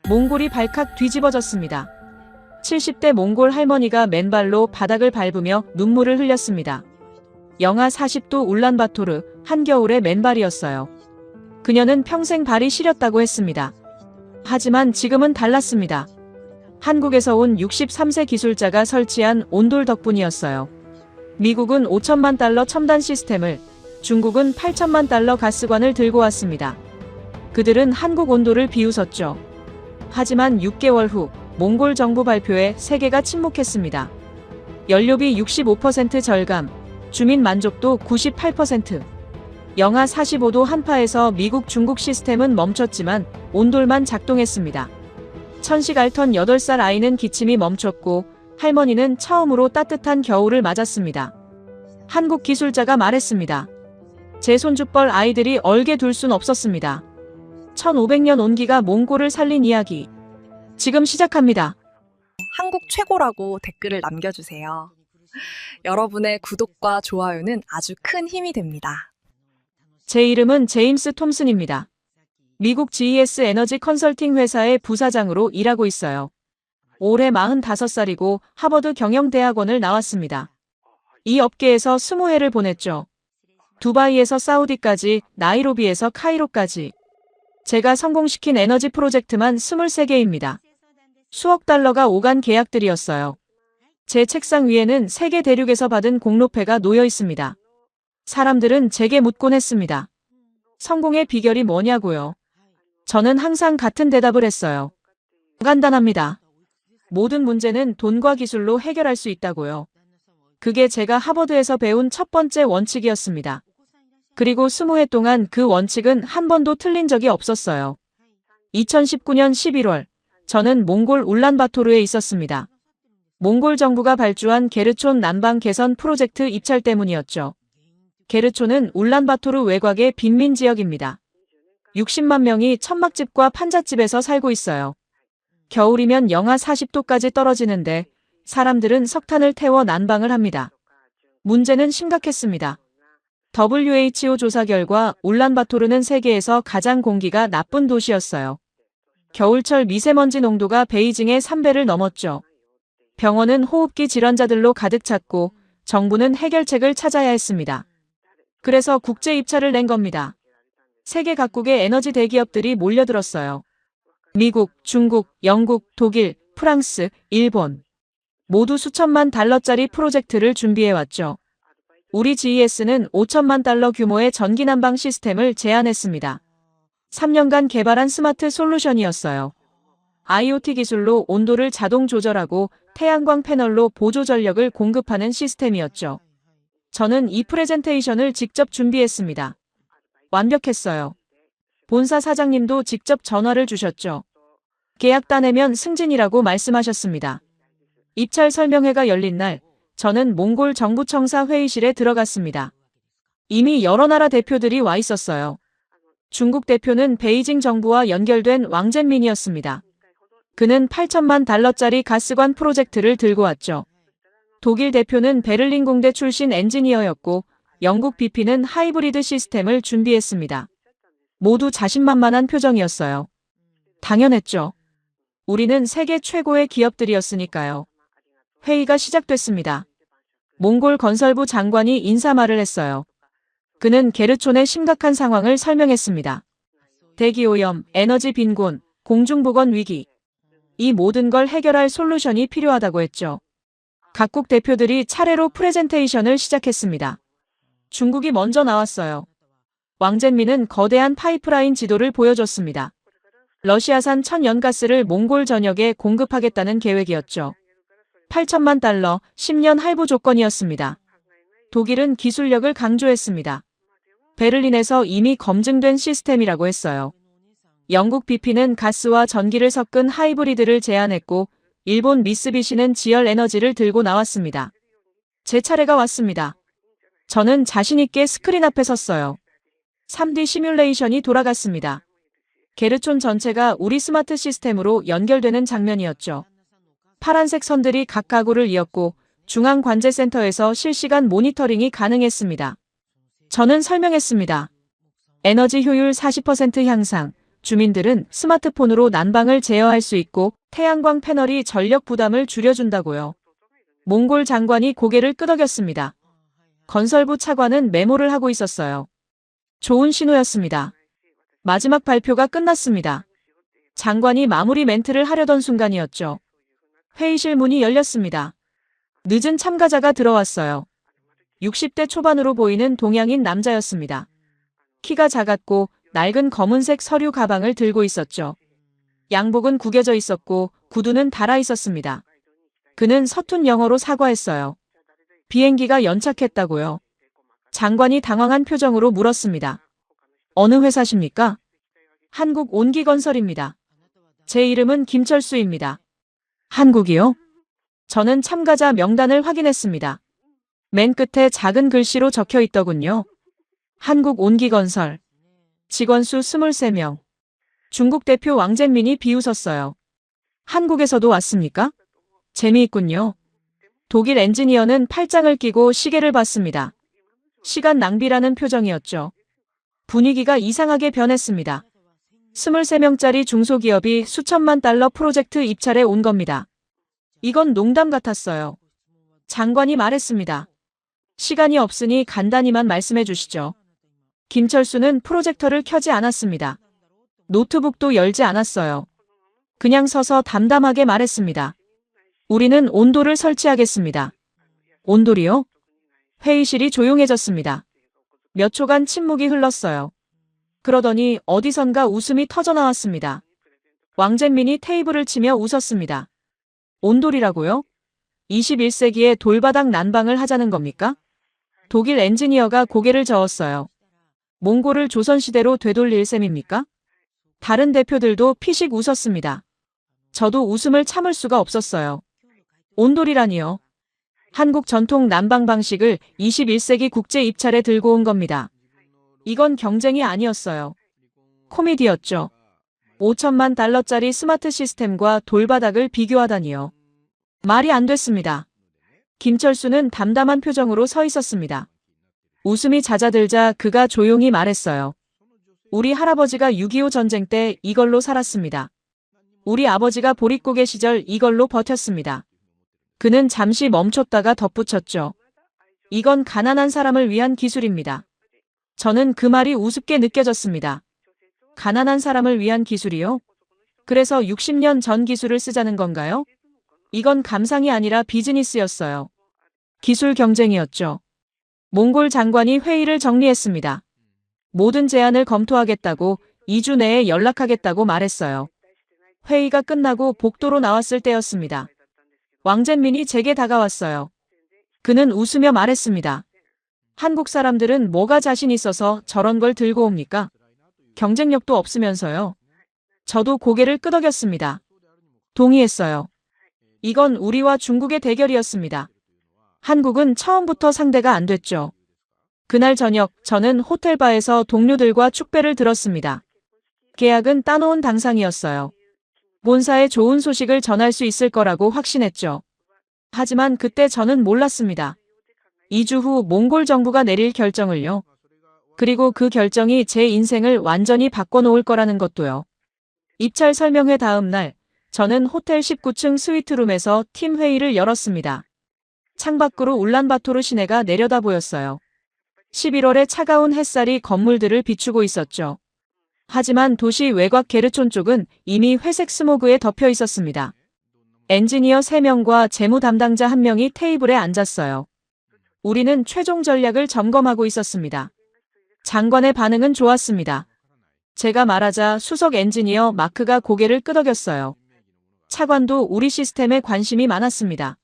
몽골이 발칵 뒤집어졌습니다. 70대 몽골 할머니가 맨발로 바닥을 밟으며 눈물을 흘렸습니다. 영하 40도 울란바토르, 한겨울의 맨발이었어요. 그녀는 평생 발이 시렸다고 했습니다. 하지만 지금은 달랐습니다. 한국에서 온 63세 기술자가 설치한 온돌 덕분이었어요. 미국은 5천만 달러 첨단 시스템을, 중국은 8천만 달러 가스관을 들고 왔습니다. 그들은 한국 온도를 비웃었죠. 하지만 6개월 후 몽골 정부 발표에 세계가 침묵했습니다. 연료비 65% 절감, 주민 만족도 98%. 영하 45도 한파에서 미국 중국 시스템은 멈췄지만 온돌만 작동했습니다. 천식 알턴 8살 아이는 기침이 멈췄고 할머니는 처음으로 따뜻한 겨울을 맞았습니다. 한국 기술자가 말했습니다. 제 손주뻘 아이들이 얼게 둘 순 없었습니다. 1500년 온기가 몽골을 살린 이야기. 지금 시작합니다. 한국 최고라고 댓글을 남겨주세요. 여러분의 구독과 좋아요는 아주 큰 힘이 됩니다. 제 이름은 제임스 톰슨입니다. 미국 GES 에너지 컨설팅 회사의 부사장으로 일하고 있어요. 올해 45살이고 하버드 경영대학원을 나왔습니다. 이 업계에서 20해를 보냈죠. 두바이에서 사우디까지, 나이로비에서 카이로까지. 제가 성공시킨 에너지 프로젝트만 23개입니다. 수억 달러가 오간 계약들이었어요. 제 책상 위에는 세계 대륙에서 받은 공로패가 놓여 있습니다. 사람들은 제게 묻곤 했습니다. 성공의 비결이 뭐냐고요? 저는 항상 같은 대답을 했어요. 간단합니다. 모든 문제는 돈과 기술로 해결할 수 있다고요. 그게 제가 하버드에서 배운 첫 번째 원칙이었습니다. 그리고 20해 동안 그 원칙은 한 번도 틀린 적이 없었어요. 2019년 11월, 저는 몽골 울란바토르에 있었습니다. 몽골 정부가 발주한 게르촌 난방 개선 프로젝트 입찰 때문이었죠. 게르촌은 울란바토르 외곽의 빈민 지역입니다. 60만 명이 천막집과 판잣집에서 살고 있어요. 겨울이면 영하 40도까지 떨어지는데 사람들은 석탄을 태워 난방을 합니다. 문제는 심각했습니다. WHO 조사 결과 울란바토르는 세계에서 가장 공기가 나쁜 도시였어요. 겨울철 미세먼지 농도가 베이징의 3배를 넘었죠. 병원은 호흡기 질환자들로 가득 찼고 정부는 해결책을 찾아야 했습니다. 그래서 국제 입찰을 낸 겁니다. 세계 각국의 에너지 대기업들이 몰려들었어요. 미국, 중국, 영국, 독일, 프랑스, 일본. 모두 수천만 달러짜리 프로젝트를 준비해왔죠. 우리 GES는 5천만 달러 규모의 전기 난방 시스템을 제안했습니다. 3년간 개발한 스마트 솔루션이었어요. IoT 기술로 온도를 자동 조절하고 태양광 패널로 보조 전력을 공급하는 시스템이었죠. 저는 이 프레젠테이션을 직접 준비했습니다. 완벽했어요. 본사 사장님도 직접 전화를 주셨죠. 계약 따내면 승진이라고 말씀하셨습니다. 입찰 설명회가 열린 날, 저는 몽골 정부 청사 회의실에 들어갔습니다. 이미 여러 나라 대표들이 와 있었어요. 중국 대표는 베이징 정부와 연결된 왕젠민이었습니다. 그는 8천만 달러짜리 가스관 프로젝트를 들고 왔죠. 독일 대표는 베를린 공대 출신 엔지니어였고 영국 BP는 하이브리드 시스템을 준비했습니다. 모두 자신만만한 표정이었어요. 당연했죠. 우리는 세계 최고의 기업들이었으니까요. 회의가 시작됐습니다. 몽골 건설부 장관이 인사말을 했어요. 그는 게르촌의 심각한 상황을 설명했습니다. 대기오염, 에너지 빈곤, 공중보건 위기. 이 모든 걸 해결할 솔루션이 필요하다고 했죠. 각국 대표들이 차례로 프레젠테이션을 시작했습니다. 중국이 먼저 나왔어요. 왕젠민은 거대한 파이프라인 지도를 보여줬습니다. 러시아산 천연가스를 몽골 전역에 공급하겠다는 계획이었죠. 8천만 달러, 10년 할부 조건이었습니다. 독일은 기술력을 강조했습니다. 베를린에서 이미 검증된 시스템이라고 했어요. 영국 BP는 가스와 전기를 섞은 하이브리드를 제안했고 일본 미쓰비시는 지열 에너지를 들고 나왔습니다. 제 차례가 왔습니다. 저는 자신있게 스크린 앞에 섰어요. 3D 시뮬레이션이 돌아갔습니다. 게르촌 전체가 우리 스마트 시스템으로 연결되는 장면이었죠. 파란색 선들이 각 가구를 이었고 중앙관제센터에서 실시간 모니터링이 가능했습니다. 저는 설명했습니다. 에너지 효율 40% 향상, 주민들은 스마트폰으로 난방을 제어할 수 있고 태양광 패널이 전력 부담을 줄여준다고요. 몽골 장관이 고개를 끄덕였습니다. 건설부 차관은 메모를 하고 있었어요. 좋은 신호였습니다. 마지막 발표가 끝났습니다. 장관이 마무리 멘트를 하려던 순간이었죠. 회의실 문이 열렸습니다. 늦은 참가자가 들어왔어요. 60대 초반으로 보이는 동양인 남자였습니다. 키가 작았고 낡은 검은색 서류 가방을 들고 있었죠. 양복은 구겨져 있었고 구두는 닳아 있었습니다. 그는 서툰 영어로 사과했어요. 비행기가 연착했다고요. 장관이 당황한 표정으로 물었습니다. 어느 회사십니까? 한국 온기건설입니다. 제 이름은 김철수입니다. 한국이요? 저는 참가자 명단을 확인했습니다. 맨 끝에 작은 글씨로 적혀 있더군요. 한국 온기건설. 직원 수 23명. 중국 대표 왕젠민이 비웃었어요. 한국에서도 왔습니까? 재미있군요. 독일 엔지니어는 팔짱을 끼고 시계를 봤습니다. 시간 낭비라는 표정이었죠. 분위기가 이상하게 변했습니다. 23명짜리 중소기업이 수천만 달러 프로젝트 입찰에 온 겁니다. 이건 농담 같았어요. 장관이 말했습니다. 시간이 없으니 간단히만 말씀해 주시죠. 김철수는 프로젝터를 켜지 않았습니다. 노트북도 열지 않았어요. 그냥 서서 담담하게 말했습니다. 우리는 온돌을 설치하겠습니다. 온돌이요? 회의실이 조용해졌습니다. 몇 초간 침묵이 흘렀어요. 그러더니 어디선가 웃음이 터져나왔습니다. 왕젠민이 테이블을 치며 웃었습니다. 온돌이라고요? 21세기에 돌바닥 난방을 하자는 겁니까? 독일 엔지니어가 고개를 저었어요. 몽골을 조선시대로 되돌릴 셈입니까? 다른 대표들도 피식 웃었습니다. 저도 웃음을 참을 수가 없었어요. 온돌이라니요. 한국 전통 난방 방식을 21세기 국제 입찰에 들고 온 겁니다. 이건 경쟁이 아니었어요. 코미디였죠. 5천만 달러짜리 스마트 시스템과 돌바닥을 비교하다니요. 말이 안 됐습니다. 김철수는 담담한 표정으로 서 있었습니다. 웃음이 잦아들자 그가 조용히 말했어요. 우리 할아버지가 6.25 전쟁 때 이걸로 살았습니다. 우리 아버지가 보릿고개 시절 이걸로 버텼습니다. 그는 잠시 멈췄다가 덧붙였죠. 이건 가난한 사람을 위한 기술입니다. 저는 그 말이 우습게 느껴졌습니다. 가난한 사람을 위한 기술이요? 그래서 60년 전 기술을 쓰자는 건가요? 이건 감상이 아니라 비즈니스였어요. 기술 경쟁이었죠. 몽골 장관이 회의를 정리했습니다. 모든 제안을 검토하겠다고 2주 내에 연락하겠다고 말했어요. 회의가 끝나고 복도로 나왔을 때였습니다. 왕젠민이 제게 다가왔어요. 그는 웃으며 말했습니다. 한국 사람들은 뭐가 자신 있어서 저런 걸 들고 옵니까? 경쟁력도 없으면서요. 저도 고개를 끄덕였습니다. 동의했어요. 이건 우리와 중국의 대결이었습니다. 한국은 처음부터 상대가 안 됐죠. 그날 저녁 저는 호텔바에서 동료들과 축배를 들었습니다. 계약은 따놓은 당상이었어요. 본사에 좋은 소식을 전할 수 있을 거라고 확신했죠. 하지만 그때 저는 몰랐습니다. 2주 후 몽골 정부가 내릴 결정을요. 그리고 그 결정이 제 인생을 완전히 바꿔놓을 거라는 것도요. 입찰 설명회 다음 날 저는 호텔 19층 스위트룸에서 팀 회의를 열었습니다. 창밖으로 울란바토르 시내가 내려다 보였어요. 11월의 차가운 햇살이 건물들을 비추고 있었죠. 하지만 도시 외곽 게르촌 쪽은 이미 회색 스모그에 덮여 있었습니다. 엔지니어 3명과 재무 담당자 1명이 테이블에 앉았어요. 우리는 최종 전략을 점검하고 있었습니다. 장관의 반응은 좋았습니다. 제가 말하자 수석 엔지니어 마크가 고개를 끄덕였어요. 차관도 우리 시스템에 관심이 많았습니다.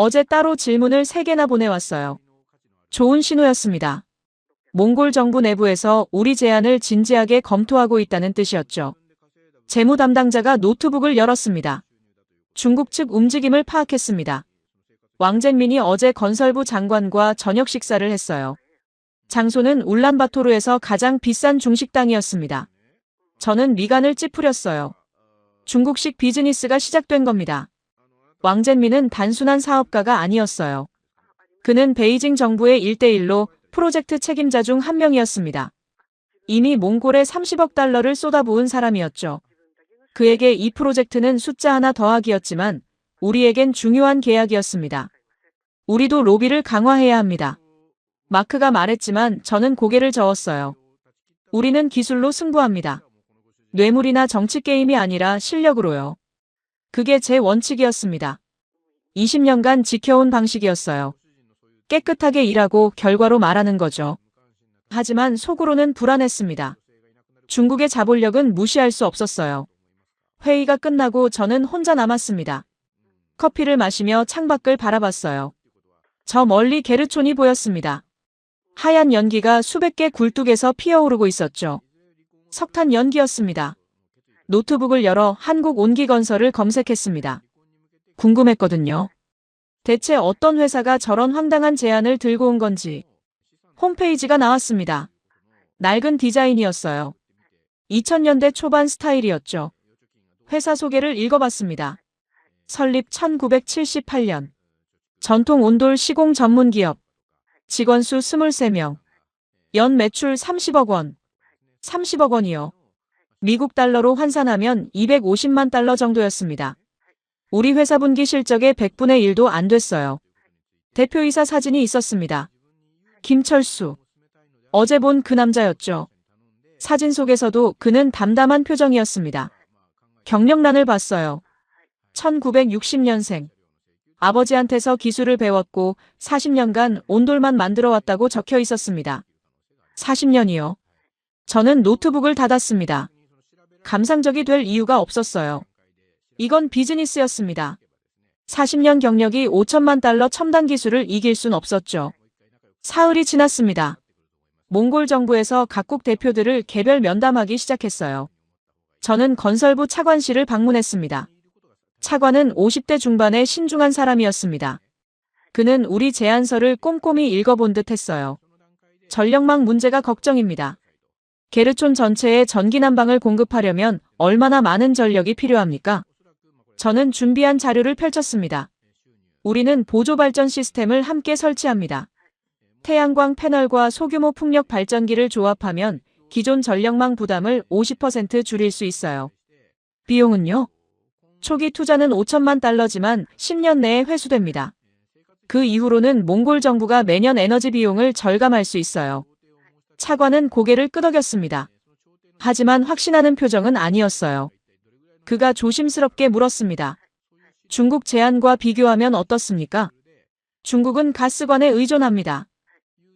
어제 따로 질문을 3개나 보내왔어요. 좋은 신호였습니다. 몽골 정부 내부에서 우리 제안을 진지하게 검토하고 있다는 뜻이었죠. 재무 담당자가 노트북을 열었습니다. 중국 측 움직임을 파악했습니다. 왕젠민이 어제 건설부 장관과 저녁 식사를 했어요. 장소는 울란바토르에서 가장 비싼 중식당이었습니다. 저는 미간을 찌푸렸어요. 중국식 비즈니스가 시작된 겁니다. 왕젠민은 단순한 사업가가 아니었어요. 그는 베이징 정부의 1대1로 프로젝트 책임자 중 1명이었습니다. 이미 몽골에 30억 달러를 쏟아부은 사람이었죠. 그에게 이 프로젝트는 숫자 하나 더하기였지만 우리에겐 중요한 계약이었습니다. 우리도 로비를 강화해야 합니다. 마크가 말했지만 저는 고개를 저었어요. 우리는 기술로 승부합니다. 뇌물이나 정치 게임이 아니라 실력으로요. 그게 제 원칙이었습니다. 20년간 지켜온 방식이었어요. 깨끗하게 일하고 결과로 말하는 거죠. 하지만 속으로는 불안했습니다. 중국의 자본력은 무시할 수 없었어요. 회의가 끝나고 저는 혼자 남았습니다. 커피를 마시며 창밖을 바라봤어요. 저 멀리 게르촌이 보였습니다. 하얀 연기가 수백 개 굴뚝에서 피어오르고 있었죠. 석탄 연기였습니다. 노트북을 열어 한국 온기건설을 검색했습니다. 궁금했거든요. 대체 어떤 회사가 저런 황당한 제안을 들고 온 건지. 홈페이지가 나왔습니다. 낡은 디자인이었어요. 2000년대 초반 스타일이었죠. 회사 소개를 읽어봤습니다. 설립 1978년. 전통 온돌 시공 전문 기업. 직원 수 23명. 연 매출 30억 원. 30억 원이요. 미국 달러로 환산하면 250만 달러 정도였습니다. 우리 회사 분기 실적의 100분의 1도 안 됐어요. 대표이사 사진이 있었습니다. 김철수. 어제 본 그 남자였죠. 사진 속에서도 그는 담담한 표정이었습니다. 경력란을 봤어요. 1960년생. 아버지한테서 기술을 배웠고 40년간 온돌만 만들어 왔다고 적혀 있었습니다. 40년이요. 저는 노트북을 닫았습니다. 감상적이 될 이유가 없었어요. 이건 비즈니스였습니다. 40년 경력이 5천만 달러 첨단 기술을 이길 순 없었죠. 사흘이 지났습니다. 몽골 정부에서 각국 대표들을 개별 면담하기 시작했어요. 저는 건설부 차관실을 방문했습니다. 차관은 50대 중반의 신중한 사람이었습니다. 그는 우리 제안서를 꼼꼼히 읽어본 듯 했어요. 전력망 문제가 걱정입니다. 게르촌 전체에 전기 난방을 공급하려면 얼마나 많은 전력이 필요합니까? 저는 준비한 자료를 펼쳤습니다. 우리는 보조 발전 시스템을 함께 설치합니다. 태양광 패널과 소규모 풍력 발전기를 조합하면 기존 전력망 부담을 50% 줄일 수 있어요. 비용은요? 초기 투자는 5천만 달러지만 10년 내에 회수됩니다. 그 이후로는 몽골 정부가 매년 에너지 비용을 절감할 수 있어요. 차관은 고개를 끄덕였습니다. 하지만 확신하는 표정은 아니었어요. 그가 조심스럽게 물었습니다. 중국 제안과 비교하면 어떻습니까? 중국은 가스관에 의존합니다.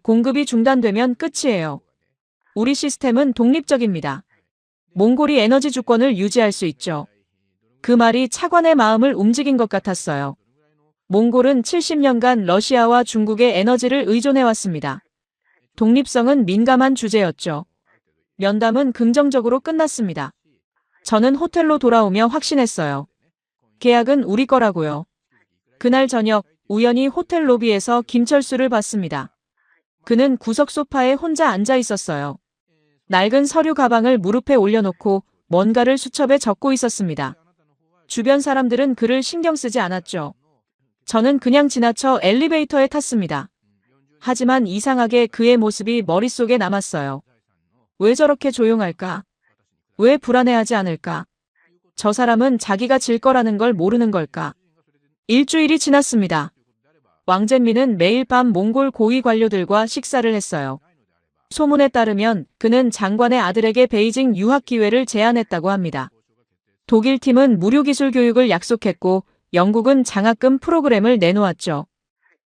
공급이 중단되면 끝이에요. 우리 시스템은 독립적입니다. 몽골이 에너지 주권을 유지할 수 있죠. 그 말이 차관의 마음을 움직인 것 같았어요. 몽골은 70년간 러시아와 중국의 에너지를 의존해왔습니다. 독립성은 민감한 주제였죠. 면담은 긍정적으로 끝났습니다. 저는 호텔로 돌아오며 확신했어요. 계약은 우리 거라고요. 그날 저녁 우연히 호텔 로비에서 김철수를 봤습니다. 그는 구석 소파에 혼자 앉아 있었어요. 낡은 서류 가방을 무릎에 올려놓고 뭔가를 수첩에 적고 있었습니다. 주변 사람들은 그를 신경 쓰지 않았죠. 저는 그냥 지나쳐 엘리베이터에 탔습니다. 하지만 이상하게 그의 모습이 머릿속에 남았어요. 왜 저렇게 조용할까? 왜 불안해하지 않을까? 저 사람은 자기가 질 거라는 걸 모르는 걸까? 일주일이 지났습니다. 왕젠민은 매일 밤 몽골 고위 관료들과 식사를 했어요. 소문에 따르면 그는 장관의 아들에게 베이징 유학 기회를 제안했다고 합니다. 독일 팀은 무료 기술 교육을 약속했고 영국은 장학금 프로그램을 내놓았죠.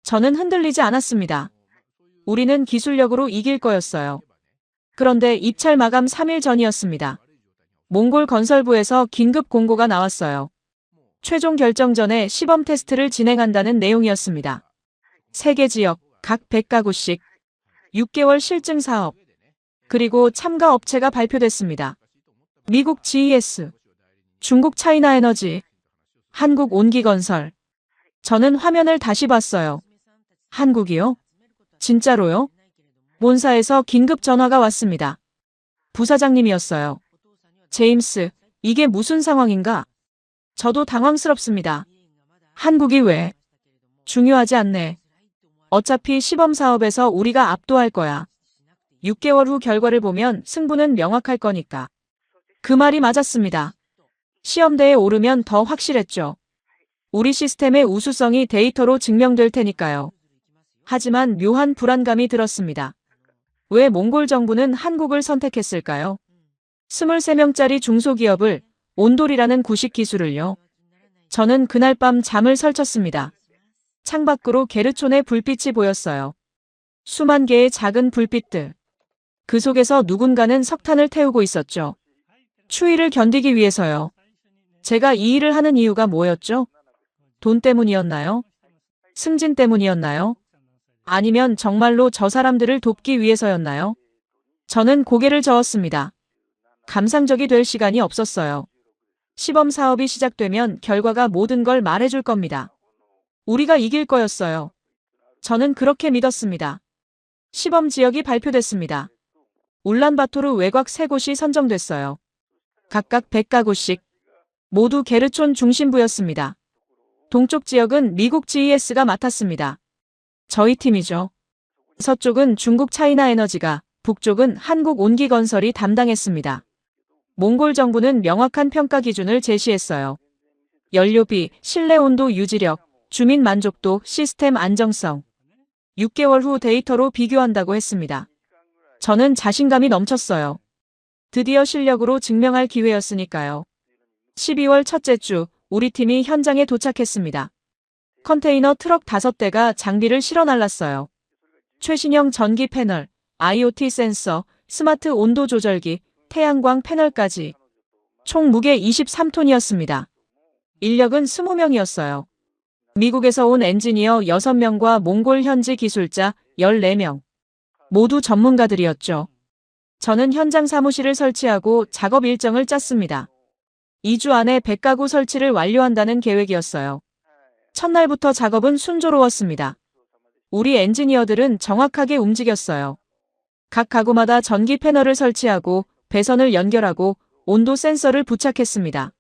저는 흔들리지 않았습니다. 우리는 기술력으로 이길 거였어요. 그런데 입찰 마감 3일 전이었습니다. 몽골 건설부에서 긴급 공고가 나왔어요. 최종 결정 전에 시범 테스트를 진행한다는 내용이었습니다. 3개 지역, 각 100가구씩, 6개월 실증 사업, 그리고 참가 업체가 발표됐습니다. 미국 GES, 중국 차이나에너지, 한국 온기건설. 저는 화면을 다시 봤어요. 한국이요? 진짜로요? 본사에서 긴급 전화가 왔습니다. 부사장님이었어요. 제임스, 이게 무슨 상황인가? 저도 당황스럽습니다. 한국이 왜? 중요하지 않네. 어차피 시범 사업에서 우리가 압도할 거야. 6개월 후 결과를 보면 승부는 명확할 거니까. 그 말이 맞았습니다. 시험대에 오르면 더 확실했죠. 우리 시스템의 우수성이 데이터로 증명될 테니까요. 하지만 묘한 불안감이 들었습니다. 왜 몽골 정부는 한국을 선택했을까요? 23명짜리 중소기업을 온돌이라는 구식 기술을요. 저는 그날 밤 잠을 설쳤습니다. 창밖으로 게르촌의 불빛이 보였어요. 수만 개의 작은 불빛들. 그 속에서 누군가는 석탄을 태우고 있었죠. 추위를 견디기 위해서요. 제가 이 일을 하는 이유가 뭐였죠? 돈 때문이었나요? 승진 때문이었나요? 아니면 정말로 저 사람들을 돕기 위해서였나요? 저는 고개를 저었습니다. 감상적이 될 시간이 없었어요. 시범 사업이 시작되면 결과가 모든 걸 말해줄 겁니다. 우리가 이길 거였어요. 저는 그렇게 믿었습니다. 시범 지역이 발표됐습니다. 울란바토르 외곽 3곳이 선정됐어요. 각각 100가구씩. 모두 게르촌 중심부였습니다. 동쪽 지역은 미국 GES가 맡았습니다. 저희 팀이죠. 서쪽은 중국 차이나에너지가, 북쪽은 한국 온기건설이 담당했습니다. 몽골 정부는 명확한 평가 기준을 제시했어요. 연료비, 실내 온도 유지력, 주민 만족도, 시스템 안정성. 6개월 후 데이터로 비교한다고 했습니다. 저는 자신감이 넘쳤어요. 드디어 실력으로 증명할 기회였으니까요. 12월 첫째 주, 우리 팀이 현장에 도착했습니다. 컨테이너 트럭 5대가 장비를 실어 날랐어요. 최신형 전기 패널, IoT 센서, 스마트 온도 조절기, 태양광 패널까지. 총 무게 23톤이었습니다. 인력은 20명이었어요. 미국에서 온 엔지니어 6명과 몽골 현지 기술자 14명. 모두 전문가들이었죠. 저는 현장 사무실을 설치하고 작업 일정을 짰습니다. 2주 안에 100가구 설치를 완료한다는 계획이었어요. 첫날부터 작업은 순조로웠습니다. 우리 엔지니어들은 정확하게 움직였어요. 각 가구마다 전기 패널을 설치하고 배선을 연결하고 온도 센서를 부착했습니다.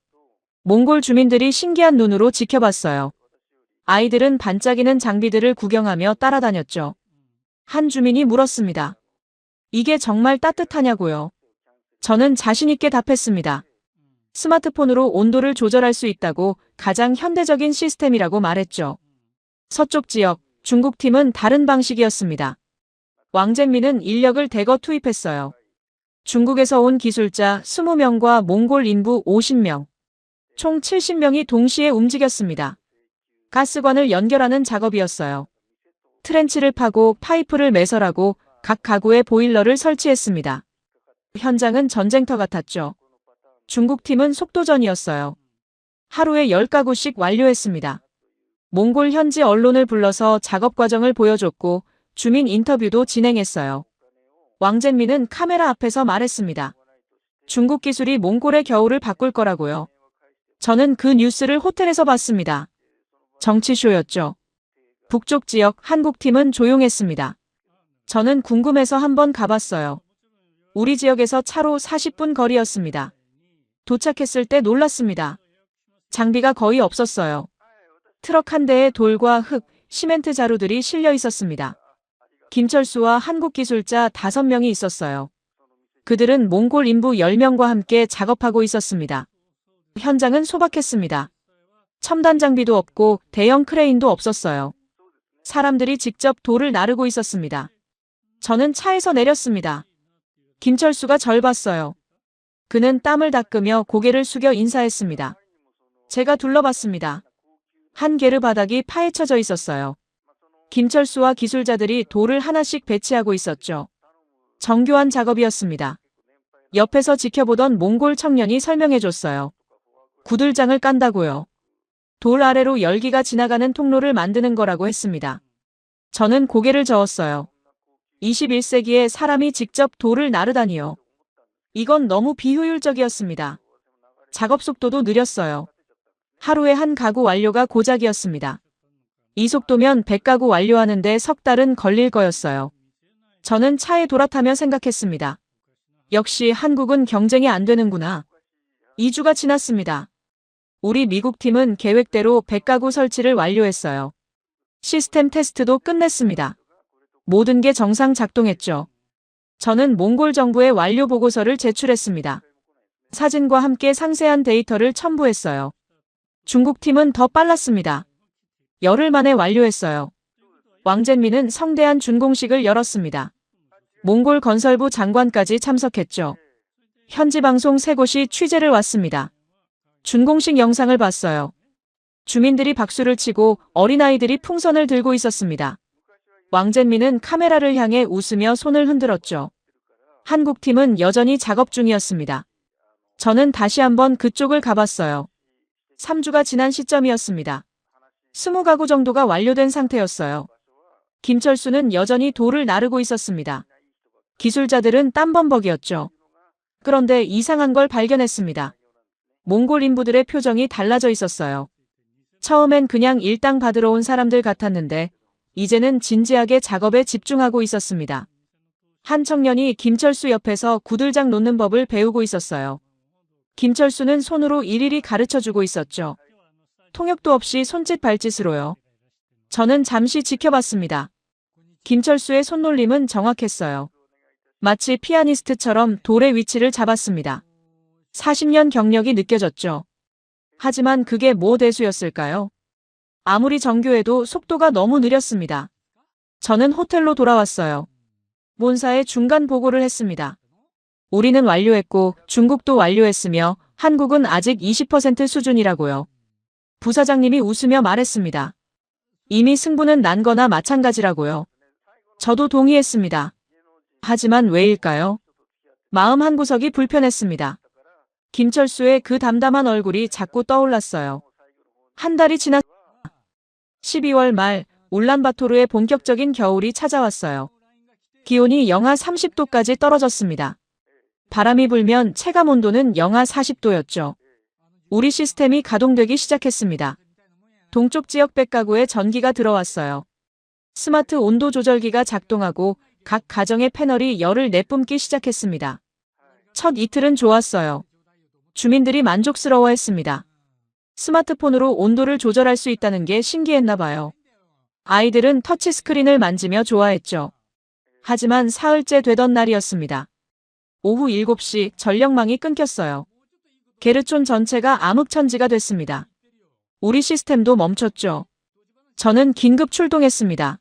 몽골 주민들이 신기한 눈으로 지켜봤어요. 아이들은 반짝이는 장비들을 구경하며 따라다녔죠. 한 주민이 물었습니다. 이게 정말 따뜻하냐고요? 저는 자신 있게 답했습니다. 스마트폰으로 온도를 조절할 수 있다고 가장 현대적인 시스템이라고 말했죠. 서쪽 지역, 중국 팀은 다른 방식이었습니다. 왕젠민은 인력을 대거 투입했어요. 중국에서 온 기술자 20명과 몽골 인부 50명. 총 70명이 동시에 움직였습니다. 가스관을 연결하는 작업이었어요. 트렌치를 파고 파이프를 매설하고 각 가구에 보일러를 설치했습니다. 현장은 전쟁터 같았죠. 중국 팀은 속도전이었어요. 하루에 10가구씩 완료했습니다. 몽골 현지 언론을 불러서 작업 과정을 보여줬고 주민 인터뷰도 진행했어요. 왕젠민은 카메라 앞에서 말했습니다. 중국 기술이 몽골의 겨울을 바꿀 거라고요. 저는 그 뉴스를 호텔에서 봤습니다. 정치쇼였죠. 북쪽 지역 한국팀은 조용했습니다. 저는 궁금해서 한번 가봤어요. 우리 지역에서 차로 40분 거리였습니다. 도착했을 때 놀랐습니다. 장비가 거의 없었어요. 트럭 한 대에 돌과 흙, 시멘트 자루들이 실려 있었습니다. 김철수와 한국 기술자 5명이 있었어요. 그들은 몽골 인부 10명과 함께 작업하고 있었습니다. 현장은 소박했습니다. 첨단 장비도 없고 대형 크레인도 없었어요. 사람들이 직접 돌을 나르고 있었습니다. 저는 차에서 내렸습니다. 김철수가 절 봤어요. 그는 땀을 닦으며 고개를 숙여 인사했습니다. 제가 둘러봤습니다. 한 게르 바닥이 파헤쳐져 있었어요. 김철수와 기술자들이 돌을 하나씩 배치하고 있었죠. 정교한 작업이었습니다. 옆에서 지켜보던 몽골 청년이 설명해줬어요. 구들장을 깐다고요. 돌 아래로 열기가 지나가는 통로를 만드는 거라고 했습니다. 저는 고개를 저었어요. 21세기에 사람이 직접 돌을 나르다니요. 이건 너무 비효율적이었습니다. 작업 속도도 느렸어요. 하루에 한 가구 완료가 고작이었습니다. 이 속도면 100가구 완료하는데 석 달은 걸릴 거였어요. 저는 차에 돌아타며 생각했습니다. 역시 한국은 경쟁이 안 되는구나. 2주가 지났습니다. 우리 미국 팀은 계획대로 100가구 설치를 완료했어요. 시스템 테스트도 끝냈습니다. 모든 게 정상 작동했죠. 저는 몽골 정부에 완료 보고서를 제출했습니다. 사진과 함께 상세한 데이터를 첨부했어요. 중국 팀은 더 빨랐습니다. 열흘 만에 완료했어요. 왕젠민은 성대한 준공식을 열었습니다. 몽골 건설부 장관까지 참석했죠. 현지 방송 3곳이 취재를 왔습니다. 준공식 영상을 봤어요. 주민들이 박수를 치고 어린아이들이 풍선을 들고 있었습니다. 왕젠민은 카메라를 향해 웃으며 손을 흔들었죠. 한국팀은 여전히 작업 중이었습니다. 저는 다시 한번 그쪽을 가봤어요. 3주가 지난 시점이었습니다. 20가구 정도가 완료된 상태였어요. 김철수는 여전히 돌을 나르고 있었습니다. 기술자들은 땀범벅이었죠. 그런데 이상한 걸 발견했습니다. 몽골 인부들의 표정이 달라져 있었어요. 처음엔 그냥 일당 받으러 온 사람들 같았는데 이제는 진지하게 작업에 집중하고 있었습니다. 한 청년이 김철수 옆에서 구들장 놓는 법을 배우고 있었어요. 김철수는 손으로 일일이 가르쳐주고 있었죠. 통역도 없이 손짓 발짓으로요. 저는 잠시 지켜봤습니다. 김철수의 손놀림은 정확했어요. 마치 피아니스트처럼 돌의 위치를 잡았습니다. 40년 경력이 느껴졌죠. 하지만 그게 뭐 대수였을까요? 아무리 정교해도 속도가 너무 느렸습니다. 저는 호텔로 돌아왔어요. 본사에 중간 보고를 했습니다. 우리는 완료했고 중국도 완료했으며 한국은 아직 20% 수준이라고요. 부사장님이 웃으며 말했습니다. 이미 승부는 난 거나 마찬가지라고요. 저도 동의했습니다. 하지만 왜일까요? 마음 한구석이 불편했습니다. 김철수의 그 담담한 얼굴이 자꾸 떠올랐어요. 한 달이 지났 12월 말 울란바토르의 본격적인 겨울이 찾아왔어요. 기온이 영하 30도까지 떨어졌습니다. 바람이 불면 체감 온도는 영하 40도였죠. 우리 시스템이 가동되기 시작했습니다. 동쪽 지역 100가구에 전기가 들어왔어요. 스마트 온도 조절기가 작동하고 각 가정의 패널이 열을 내뿜기 시작했습니다. 첫 이틀은 좋았어요. 주민들이 만족스러워했습니다. 스마트폰으로 온도를 조절할 수 있다는 게 신기했나 봐요. 아이들은 터치스크린을 만지며 좋아했죠. 하지만 사흘째 되던 날이었습니다. 오후 7시 전력망이 끊겼어요. 게르촌 전체가 암흑천지가 됐습니다. 우리 시스템도 멈췄죠. 저는 긴급 출동했습니다.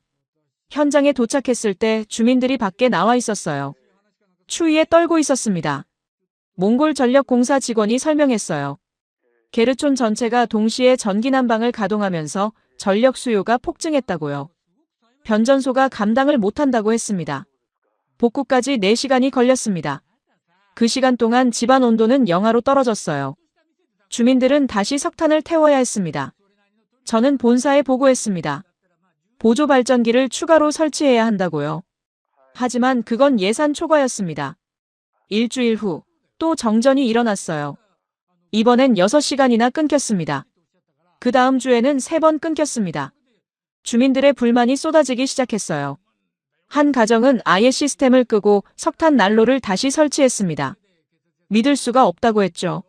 현장에 도착했을 때 주민들이 밖에 나와 있었어요. 추위에 떨고 있었습니다. 몽골 전력공사 직원이 설명했어요. 게르촌 전체가 동시에 전기 난방을 가동하면서 전력 수요가 폭증했다고요. 변전소가 감당을 못한다고 했습니다. 복구까지 4시간이 걸렸습니다. 그 시간 동안 집안 온도는 영하로 떨어졌어요. 주민들은 다시 석탄을 태워야 했습니다. 저는 본사에 보고했습니다. 보조 발전기를 추가로 설치해야 한다고요. 하지만 그건 예산 초과였습니다. 일주일 후 또 정전이 일어났어요. 이번엔 6시간이나 끊겼습니다. 그 다음 주에는 3번 끊겼습니다. 주민들의 불만이 쏟아지기 시작했어요. 한 가정은 아예 시스템을 끄고 석탄 난로를 다시 설치했습니다. 믿을 수가 없다고 했죠.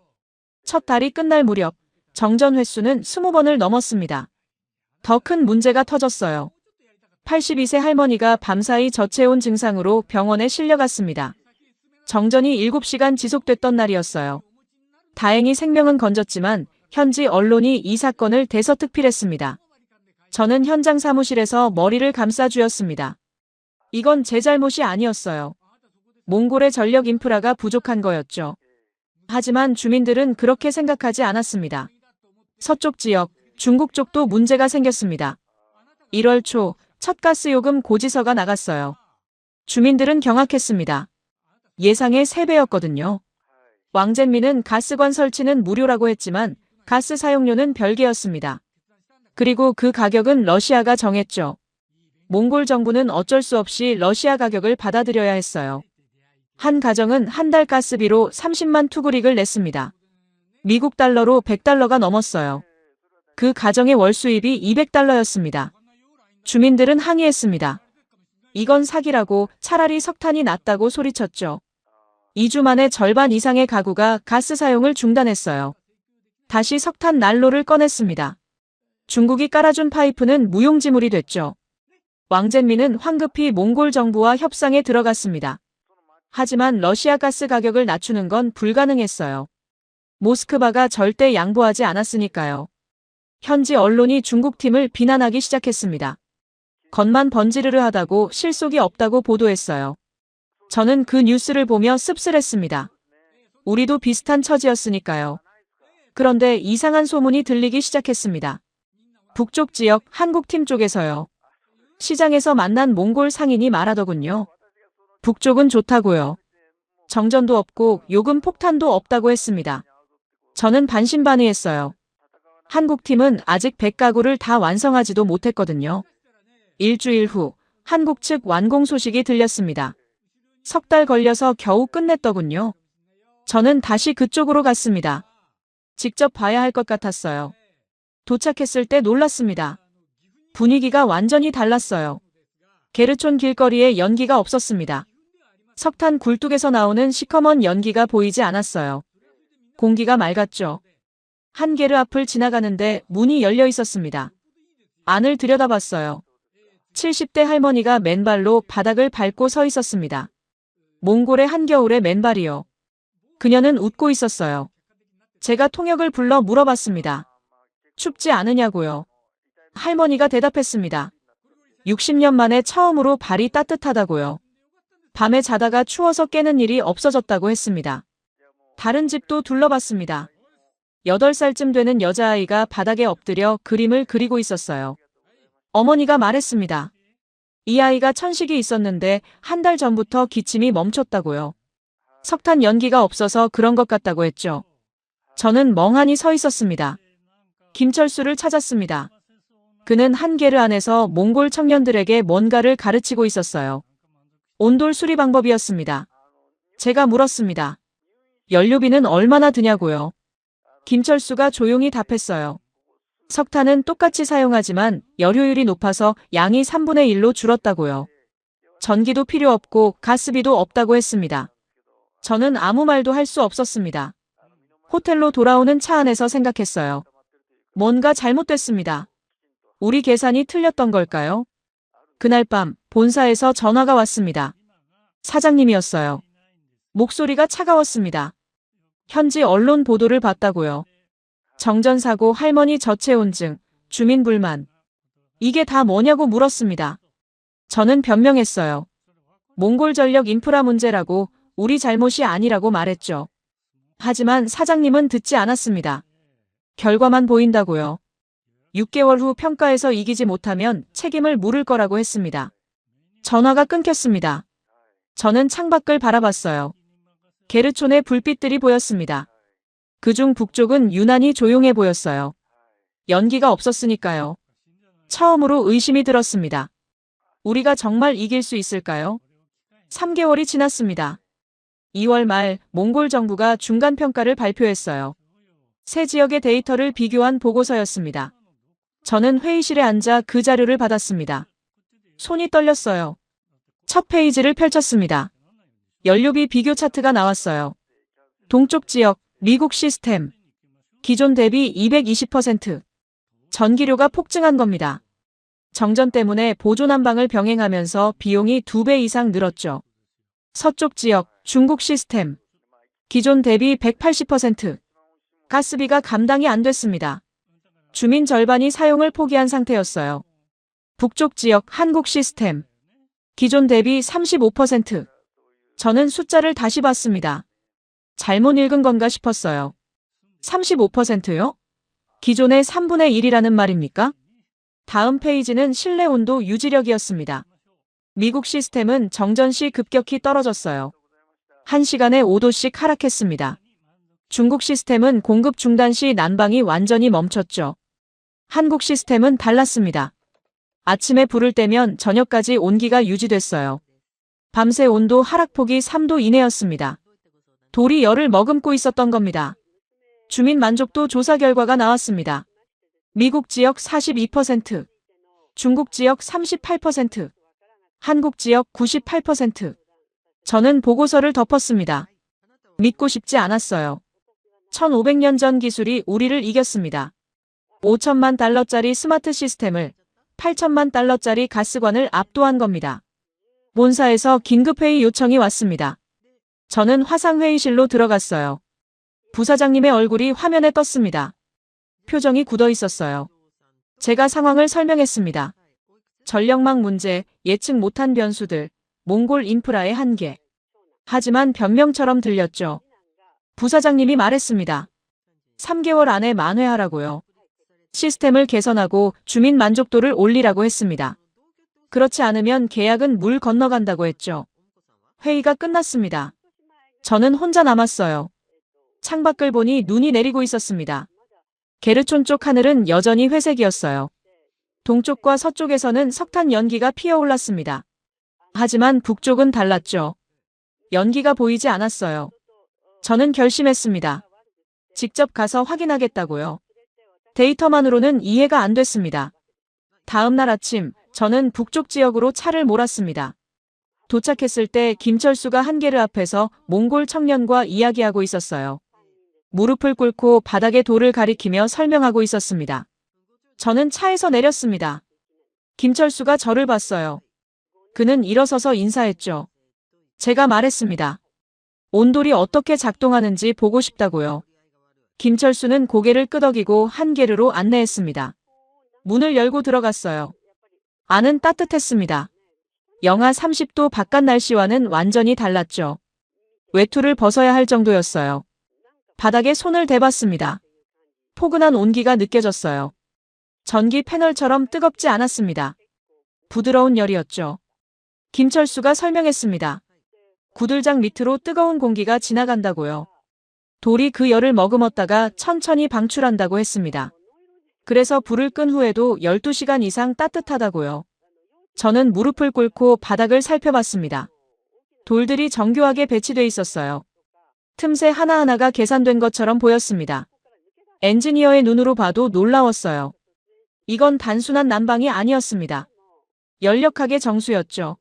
첫 달이 끝날 무렵 정전 횟수는 20번을 넘었습니다. 더 큰 문제가 터졌어요. 82세 할머니가 밤사이 저체온 증상으로 병원에 실려갔습니다. 정전이 7시간 지속됐던 날이었어요. 다행히 생명은 건졌지만 현지 언론이 이 사건을 대서특필했습니다. 저는 현장 사무실에서 머리를 감싸쥐었습니다. 이건 제 잘못이 아니었어요. 몽골의 전력 인프라가 부족한 거였죠. 하지만 주민들은 그렇게 생각하지 않았습니다. 서쪽 지역, 중국 쪽도 문제가 생겼습니다. 1월 초 첫 가스 요금 고지서가 나갔어요. 주민들은 경악했습니다. 예상의 3배였거든요. 왕젠민은 가스관 설치는 무료라고 했지만 가스 사용료는 별개였습니다. 그리고 그 가격은 러시아가 정했죠. 몽골 정부는 어쩔 수 없이 러시아 가격을 받아들여야 했어요. 한 가정은 한 달 가스비로 30만 투그릭을 냈습니다. 미국 달러로 100달러가 넘었어요. 그 가정의 월 수입이 200달러였습니다. 주민들은 항의했습니다. 이건 사기라고 차라리 석탄이 낫다고 소리쳤죠. 2주 만에 절반 이상의 가구가 가스 사용을 중단했어요. 다시 석탄 난로를 꺼냈습니다. 중국이 깔아준 파이프는 무용지물이 됐죠. 왕젠민은 황급히 몽골 정부와 협상에 들어갔습니다. 하지만 러시아 가스 가격을 낮추는 건 불가능했어요. 모스크바가 절대 양보하지 않았으니까요. 현지 언론이 중국팀을 비난하기 시작했습니다. 겉만 번지르르 하다고 실속이 없다고 보도했어요. 저는 그 뉴스를 보며 씁쓸했습니다. 우리도 비슷한 처지였으니까요. 그런데 이상한 소문이 들리기 시작했습니다. 북쪽 지역 한국팀 쪽에서요. 시장에서 만난 몽골 상인이 말하더군요. 북쪽은 좋다고요. 정전도 없고 요금 폭탄도 없다고 했습니다. 저는 반신반의했어요. 한국팀은 아직 100가구를 다 완성하지도 못했거든요. 일주일 후 한국 측 완공 소식이 들렸습니다. 석 달 걸려서 겨우 끝냈더군요. 저는 다시 그쪽으로 갔습니다. 직접 봐야 할 것 같았어요. 도착했을 때 놀랐습니다. 분위기가 완전히 달랐어요. 게르촌 길거리에 연기가 없었습니다. 석탄 굴뚝에서 나오는 시커먼 연기가 보이지 않았어요. 공기가 맑았죠. 한 게르 앞을 지나가는데 문이 열려 있었습니다. 안을 들여다봤어요. 70대 할머니가 맨발로 바닥을 밟고 서 있었습니다. 몽골의 한겨울의 맨발이요. 그녀는 웃고 있었어요. 제가 통역을 불러 물어봤습니다. 춥지 않으냐고요. 할머니가 대답했습니다. 60년 만에 처음으로 발이 따뜻하다고요. 밤에 자다가 추워서 깨는 일이 없어졌다고 했습니다. 다른 집도 둘러봤습니다. 8살쯤 되는 여자아이가 바닥에 엎드려 그림을 그리고 있었어요. 어머니가 말했습니다. 이 아이가 천식이 있었는데 한 달 전부터 기침이 멈췄다고요. 석탄 연기가 없어서 그런 것 같다고 했죠. 저는 멍하니 서 있었습니다. 김철수를 찾았습니다. 그는 한 게르 안에서 몽골 청년들에게 뭔가를 가르치고 있었어요. 온돌 수리 방법이었습니다. 제가 물었습니다. 연료비는 얼마나 드냐고요. 김철수가 조용히 답했어요. 석탄은 똑같이 사용하지만 열효율이 높아서 양이 3분의 1로 줄었다고요. 전기도 필요 없고 가스비도 없다고 했습니다. 저는 아무 말도 할 수 없었습니다. 호텔로 돌아오는 차 안에서 생각했어요. 뭔가 잘못됐습니다. 우리 계산이 틀렸던 걸까요? 그날 밤 본사에서 전화가 왔습니다. 사장님이었어요. 목소리가 차가웠습니다. 현지 언론 보도를 봤다고요. 정전사고, 할머니 저체온증, 주민 불만. 이게 다 뭐냐고 물었습니다. 저는 변명했어요. 몽골 전력 인프라 문제라고, 우리 잘못이 아니라고 말했죠. 하지만 사장님은 듣지 않았습니다. 결과만 보인다고요. 6개월 후 평가에서 이기지 못하면 책임을 물을 거라고 했습니다. 전화가 끊겼습니다. 저는 창밖을 바라봤어요. 게르촌의 불빛들이 보였습니다. 그중 북쪽은 유난히 조용해 보였어요. 연기가 없었으니까요. 처음으로 의심이 들었습니다. 우리가 정말 이길 수 있을까요? 3개월이 지났습니다. 2월 말 몽골 정부가 중간평가를 발표했어요. 세 지역의 데이터를 비교한 보고서였습니다. 저는 회의실에 앉아 그 자료를 받았습니다. 손이 떨렸어요. 첫 페이지를 펼쳤습니다. 연료비 비교 차트가 나왔어요. 동쪽 지역, 미국 시스템. 기존 대비 220%. 전기료가 폭증한 겁니다. 정전 때문에 보조 난방을 병행하면서 비용이 2배 이상 늘었죠. 서쪽 지역, 중국 시스템. 기존 대비 180%. 가스비가 감당이 안 됐습니다. 주민 절반이 사용을 포기한 상태였어요. 북쪽 지역, 한국 시스템. 기존 대비 35%. 저는 숫자를 다시 봤습니다. 잘못 읽은 건가 싶었어요. 35%요? 기존의 3분의 1이라는 말입니까? 다음 페이지는 실내 온도 유지력이었습니다. 미국 시스템은 정전 시 급격히 떨어졌어요. 1시간에 5도씩 하락했습니다. 중국 시스템은 공급 중단 시 난방이 완전히 멈췄죠. 한국 시스템은 달랐습니다. 아침에 불을 떼면 저녁까지 온기가 유지됐어요. 밤새 온도 하락폭이 3도 이내였습니다. 돌이 열을 머금고 있었던 겁니다. 주민 만족도 조사 결과가 나왔습니다. 미국 지역 42%, 중국 지역 38%, 한국 지역 98%. 저는 보고서를 덮었습니다. 믿고 싶지 않았어요. 1500년 전 기술이 우리를 이겼습니다. 5천만 달러짜리 스마트 시스템을 8천만 달러짜리 가스관을 압도한 겁니다. 본사에서 긴급회의 요청이 왔습니다. 저는 화상회의실로 들어갔어요. 부사장님의 얼굴이 화면에 떴습니다. 표정이 굳어 있었어요. 제가 상황을 설명했습니다. 전력망 문제, 예측 못한 변수들, 몽골 인프라의 한계. 하지만 변명처럼 들렸죠. 부사장님이 말했습니다. 3개월 안에 만회하라고요. 시스템을 개선하고 주민 만족도를 올리라고 했습니다. 그렇지 않으면 계약은 물 건너간다고 했죠. 회의가 끝났습니다. 저는 혼자 남았어요. 창밖을 보니 눈이 내리고 있었습니다. 게르촌 쪽 하늘은 여전히 회색이었어요. 동쪽과 서쪽에서는 석탄 연기가 피어올랐습니다. 하지만 북쪽은 달랐죠. 연기가 보이지 않았어요. 저는 결심했습니다. 직접 가서 확인하겠다고요. 데이터만으로는 이해가 안 됐습니다. 다음 날 아침, 저는 북쪽 지역으로 차를 몰았습니다. 도착했을 때 김철수가 한게르 앞에서 몽골 청년과 이야기하고 있었어요. 무릎을 꿇고 바닥에 돌을 가리키며 설명하고 있었습니다. 저는 차에서 내렸습니다. 김철수가 저를 봤어요. 그는 일어서서 인사했죠. 제가 말했습니다. 온돌이 어떻게 작동하는지 보고 싶다고요. 김철수는 고개를 끄덕이고 한게르로 안내했습니다. 문을 열고 들어갔어요. 안은 따뜻했습니다. 영하 30도 바깥 날씨와는 완전히 달랐죠. 외투를 벗어야 할 정도였어요. 바닥에 손을 대봤습니다. 포근한 온기가 느껴졌어요. 전기 패널처럼 뜨겁지 않았습니다. 부드러운 열이었죠. 김철수가 설명했습니다. 구들장 밑으로 뜨거운 공기가 지나간다고요. 돌이 그 열을 머금었다가 천천히 방출한다고 했습니다. 그래서 불을 끈 후에도 12시간 이상 따뜻하다고요. 저는 무릎을 꿇고 바닥을 살펴봤습니다. 돌들이 정교하게 배치돼 있었어요. 틈새 하나하나가 계산된 것처럼 보였습니다. 엔지니어의 눈으로 봐도 놀라웠어요. 이건 단순한 난방이 아니었습니다. 연력학의 정수였죠.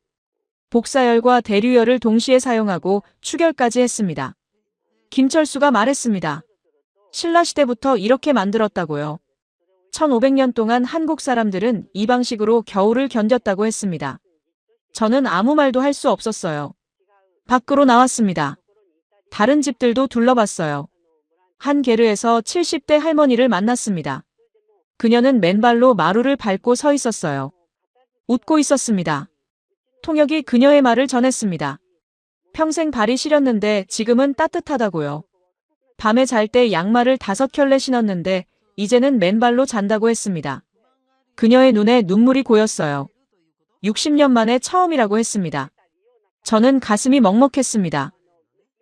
복사열과 대류열을 동시에 사용하고 추결까지 했습니다. 김철수가 말했습니다. 신라시대부터 이렇게 만들었다고요. 1500년 동안 한국 사람들은 이 방식으로 겨울을 견뎠다고 했습니다. 저는 아무 말도 할 수 없었어요. 밖으로 나왔습니다. 다른 집들도 둘러봤어요. 한게르에서 70대 할머니를 만났습니다. 그녀는 맨발로 마루를 밟고 서 있었어요. 웃고 있었습니다. 통역이 그녀의 말을 전했습니다. 평생 발이 시렸는데 지금은 따뜻하다고요. 밤에 잘 때 양말을 5켤레 신었는데 이제는 맨발로 잔다고 했습니다. 그녀의 눈에 눈물이 고였어요. 60년 만에 처음이라고 했습니다. 저는 가슴이 먹먹했습니다.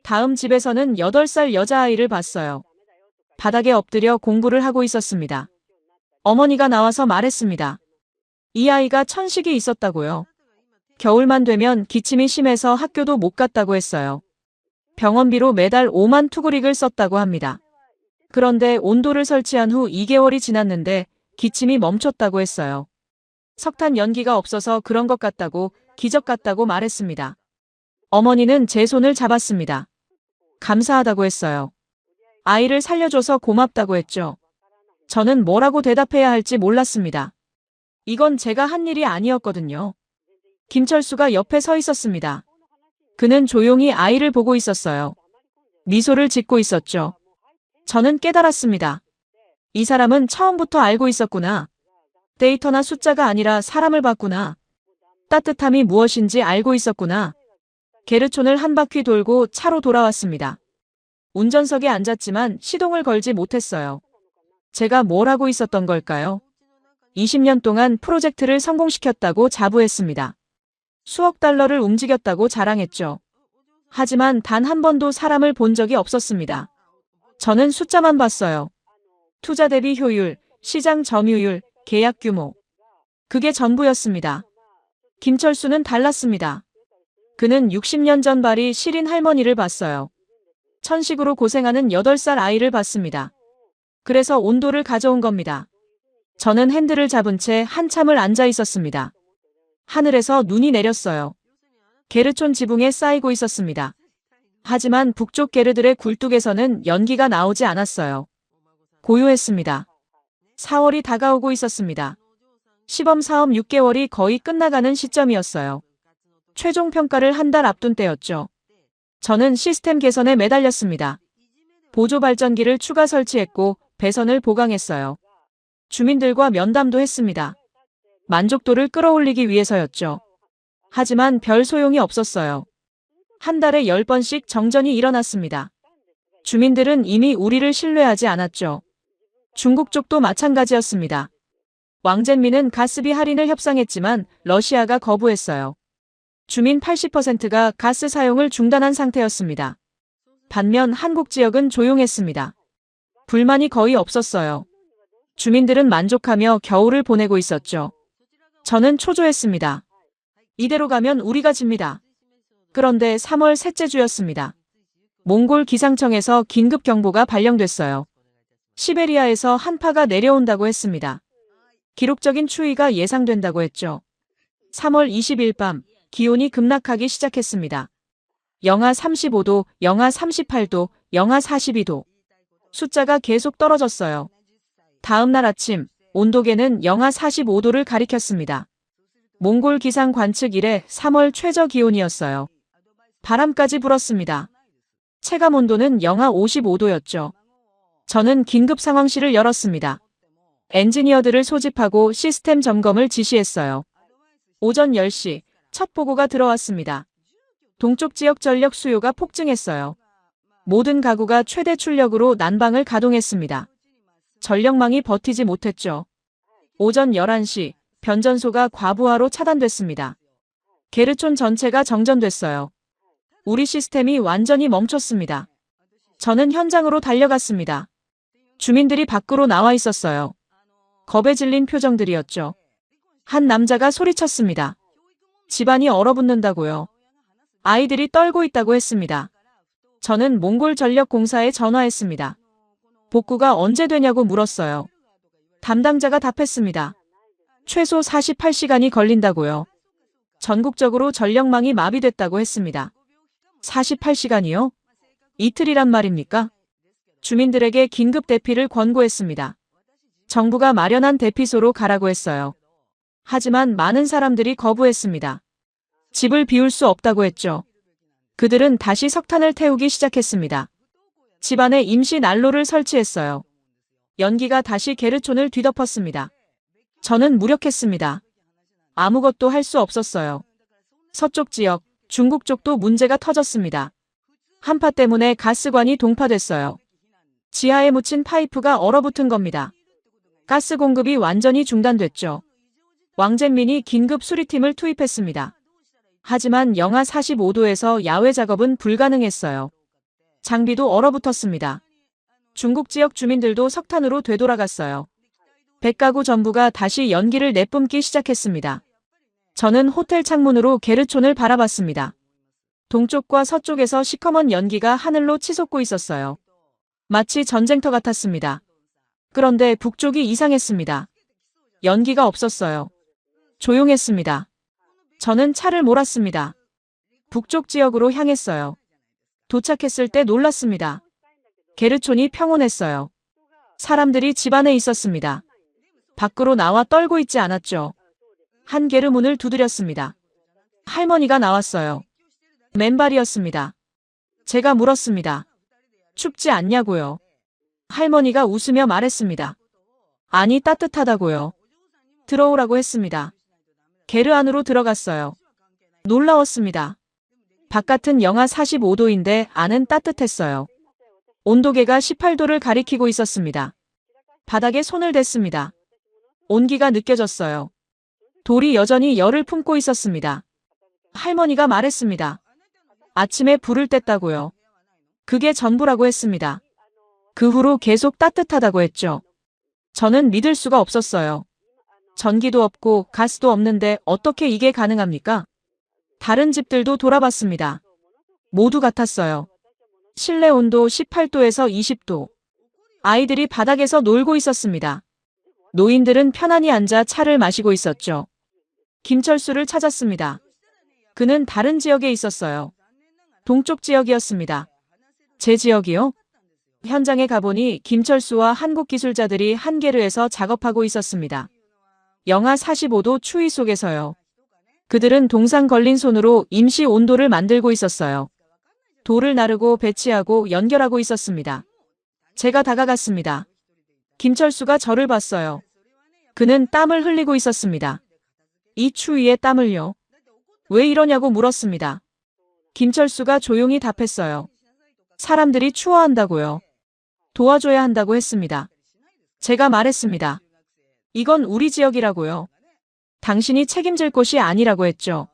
다음 집에서는 8살 여자아이를 봤어요. 바닥에 엎드려 공부를 하고 있었습니다. 어머니가 나와서 말했습니다. 이 아이가 천식이 있었다고요. 겨울만 되면 기침이 심해서 학교도 못 갔다고 했어요. 병원비로 매달 5만 투구릭을 썼다고 합니다. 그런데 온도를 설치한 후 2개월이 지났는데 기침이 멈췄다고 했어요. 석탄 연기가 없어서 그런 것 같다고, 기적 같다고 말했습니다. 어머니는 제 손을 잡았습니다. 감사하다고 했어요. 아이를 살려줘서 고맙다고 했죠. 저는 뭐라고 대답해야 할지 몰랐습니다. 이건 제가 한 일이 아니었거든요. 김철수가 옆에 서 있었습니다. 그는 조용히 아이를 보고 있었어요. 미소를 짓고 있었죠. 저는 깨달았습니다. 이 사람은 처음부터 알고 있었구나. 데이터나 숫자가 아니라 사람을 봤구나. 따뜻함이 무엇인지 알고 있었구나. 게르촌을 한 바퀴 돌고 차로 돌아왔습니다. 운전석에 앉았지만 시동을 걸지 못했어요. 제가 뭘 하고 있었던 걸까요? 20년 동안 프로젝트를 성공시켰다고 자부했습니다. 수억 달러를 움직였다고 자랑했죠. 하지만 단 한 번도 사람을 본 적이 없었습니다. 저는 숫자만 봤어요. 투자 대비 효율, 시장 점유율, 계약 규모. 그게 전부였습니다. 김철수는 달랐습니다. 그는 60년 전 발이 시린 할머니를 봤어요. 천식으로 고생하는 8살 아이를 봤습니다. 그래서 온도를 가져온 겁니다. 저는 핸들을 잡은 채 한참을 앉아 있었습니다. 하늘에서 눈이 내렸어요. 게르촌 지붕에 쌓이고 있었습니다. 하지만 북쪽 게르들의 굴뚝에서는 연기가 나오지 않았어요. 고요했습니다. 4월이 다가오고 있었습니다. 시범 사업 6개월이 거의 끝나가는 시점이었어요. 최종 평가를 한 달 앞둔 때였죠. 저는 시스템 개선에 매달렸습니다. 보조 발전기를 추가 설치했고 배선을 보강했어요. 주민들과 면담도 했습니다. 만족도를 끌어올리기 위해서였죠. 하지만 별 소용이 없었어요. 한 달에 10번씩 정전이 일어났습니다. 주민들은 이미 우리를 신뢰하지 않았죠. 중국 쪽도 마찬가지였습니다. 왕젠민은 가스비 할인을 협상했지만 러시아가 거부했어요. 주민 80%가 가스 사용을 중단한 상태였습니다. 반면 한국 지역은 조용했습니다. 불만이 거의 없었어요. 주민들은 만족하며 겨울을 보내고 있었죠. 저는 초조했습니다. 이대로 가면 우리가 집니다. 그런데 3월 셋째 주였습니다. 몽골 기상청에서 긴급 경보가 발령됐어요. 시베리아에서 한파가 내려온다고 했습니다. 기록적인 추위가 예상된다고 했죠. 3월 20일 밤 기온이 급락하기 시작했습니다. 영하 35도, 영하 38도, 영하 42도. 숫자가 계속 떨어졌어요. 다음 날 아침 온도계는 영하 45도를 가리켰습니다. 몽골 기상 관측 이래 3월 최저 기온이었어요. 바람까지 불었습니다. 체감 온도는 영하 55도였죠. 저는 긴급 상황실을 열었습니다. 엔지니어들을 소집하고 시스템 점검을 지시했어요. 오전 10시 첫 보고가 들어왔습니다. 동쪽 지역 전력 수요가 폭증했어요. 모든 가구가 최대 출력으로 난방을 가동했습니다. 전력망이 버티지 못했죠. 오전 11시 변전소가 과부하로 차단됐습니다. 게르촌 전체가 정전됐어요. 우리 시스템이 완전히 멈췄습니다. 저는 현장으로 달려갔습니다. 주민들이 밖으로 나와 있었어요. 겁에 질린 표정들이었죠. 한 남자가 소리쳤습니다. 집안이 얼어붙는다고요. 아이들이 떨고 있다고 했습니다. 저는 몽골 전력공사에 전화했습니다. 복구가 언제 되냐고 물었어요. 담당자가 답했습니다. 최소 48시간이 걸린다고요. 전국적으로 전력망이 마비됐다고 했습니다. 48시간이요? 이틀이란 말입니까? 주민들에게 긴급 대피를 권고했습니다. 정부가 마련한 대피소로 가라고 했어요. 하지만 많은 사람들이 거부했습니다. 집을 비울 수 없다고 했죠. 그들은 다시 석탄을 태우기 시작했습니다. 집 안에 임시 난로를 설치했어요. 연기가 다시 게르촌을 뒤덮었습니다. 저는 무력했습니다. 아무것도 할 수 없었어요. 서쪽 지역, 중국 쪽도 문제가 터졌습니다. 한파 때문에 가스관이 동파됐어요. 지하에 묻힌 파이프가 얼어붙은 겁니다. 가스 공급이 완전히 중단됐죠. 왕젠민이 긴급 수리팀을 투입했습니다. 하지만 영하 45도에서 야외 작업은 불가능했어요. 장비도 얼어붙었습니다. 중국 지역 주민들도 석탄으로 되돌아갔어요. 100가구 전부가 다시 연기를 내뿜기 시작했습니다. 저는 호텔 창문으로 게르촌을 바라봤습니다. 동쪽과 서쪽에서 시커먼 연기가 하늘로 치솟고 있었어요. 마치 전쟁터 같았습니다. 그런데 북쪽이 이상했습니다. 연기가 없었어요. 조용했습니다. 저는 차를 몰았습니다. 북쪽 지역으로 향했어요. 도착했을 때 놀랐습니다. 게르촌이 평온했어요. 사람들이 집 안에 있었습니다. 밖으로 나와 떨고 있지 않았죠. 한 게르 문을 두드렸습니다. 할머니가 나왔어요. 맨발이었습니다. 제가 물었습니다. 춥지 않냐고요. 할머니가 웃으며 말했습니다. 아니, 따뜻하다고요. 들어오라고 했습니다. 게르 안으로 들어갔어요. 놀라웠습니다. 바깥은 영하 45도인데 안은 따뜻했어요. 온도계가 18도를 가리키고 있었습니다. 바닥에 손을 댔습니다. 온기가 느껴졌어요. 돌이 여전히 열을 품고 있었습니다. 할머니가 말했습니다. 아침에 불을 뗐다고요. 그게 전부라고 했습니다. 그 후로 계속 따뜻하다고 했죠. 저는 믿을 수가 없었어요. 전기도 없고 가스도 없는데 어떻게 이게 가능합니까? 다른 집들도 돌아봤습니다. 모두 같았어요. 실내 온도 18도에서 20도. 아이들이 바닥에서 놀고 있었습니다. 노인들은 편안히 앉아 차를 마시고 있었죠. 김철수를 찾았습니다. 그는 다른 지역에 있었어요. 동쪽 지역이었습니다. 제 지역이요? 현장에 가보니 김철수와 한국 기술자들이 한게르에서 작업하고 있었습니다. 영하 45도 추위 속에서요. 그들은 동상 걸린 손으로 임시 온도를 만들고 있었어요. 돌을 나르고 배치하고 연결하고 있었습니다. 제가 다가갔습니다. 김철수가 저를 봤어요. 그는 땀을 흘리고 있었습니다. 이 추위에 땀을요? 왜 이러냐고 물었습니다. 김철수가 조용히 답했어요. 사람들이 추워한다고요. 도와줘야 한다고 했습니다. 제가 말했습니다. 이건 우리 지역이라고요. 당신이 책임질 곳이 아니라고 했죠.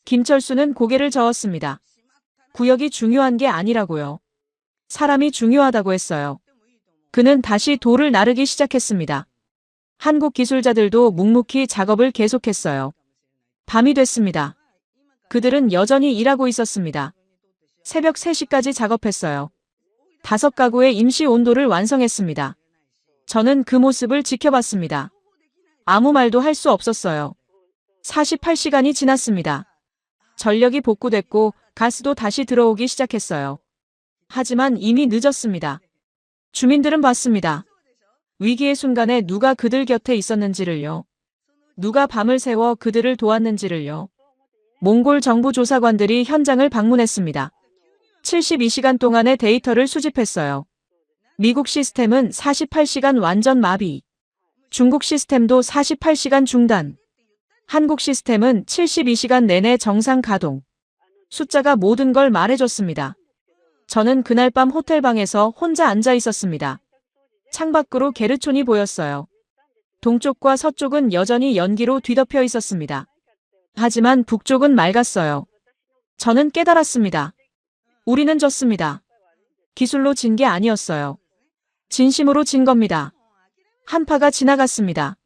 김철수는 고개를 저었습니다. 구역이 중요한 게 아니라고요. 사람이 중요하다고 했어요. 그는 다시 돌을 나르기 시작했습니다. 한국 기술자들도 묵묵히 작업을 계속했어요. 밤이 됐습니다. 그들은 여전히 일하고 있었습니다. 새벽 3시까지 작업했어요. 5가구의 임시 온도를 완성했습니다. 저는 그 모습을 지켜봤습니다. 아무 말도 할 수 없었어요. 48시간이 지났습니다. 전력이 복구됐고 가스도 다시 들어오기 시작했어요. 하지만 이미 늦었습니다. 주민들은 봤습니다. 위기의 순간에 누가 그들 곁에 있었는지를요. 누가 밤을 새워 그들을 도왔는지를요. 몽골 정부 조사관들이 현장을 방문했습니다. 72시간 동안의 데이터를 수집했어요. 미국 시스템은 48시간 완전 마비. 중국 시스템도 48시간 중단. 한국 시스템은 72시간 내내 정상 가동. 숫자가 모든 걸 말해줬습니다. 저는 그날 밤 호텔방에서 혼자 앉아 있었습니다. 창밖으로 게르촌이 보였어요. 동쪽과 서쪽은 여전히 연기로 뒤덮여 있었습니다. 하지만 북쪽은 맑았어요. 저는 깨달았습니다. 우리는 졌습니다. 기술로 진 게 아니었어요. 진심으로 진 겁니다. 한파가 지나갔습니다.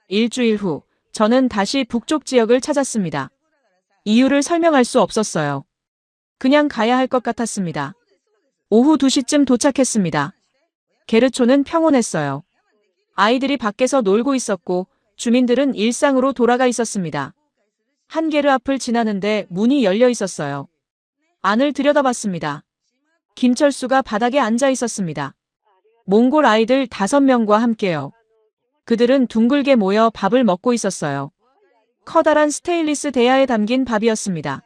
일주일 후, 저는 다시 북쪽 지역을 찾았습니다. 이유를 설명할 수 없었어요. 그냥 가야 할 것 같았습니다. 오후 2시쯤 도착했습니다. 게르촌은 평온했어요. 아이들이 밖에서 놀고 있었고 주민들은 일상으로 돌아가 있었습니다. 한 게르 앞을 지나는데 문이 열려 있었어요. 안을 들여다봤습니다. 김철수가 바닥에 앉아 있었습니다. 몽골 아이들 5명과 함께요. 그들은 둥글게 모여 밥을 먹고 있었어요. 커다란 스테인리스 대야에 담긴 밥이었습니다.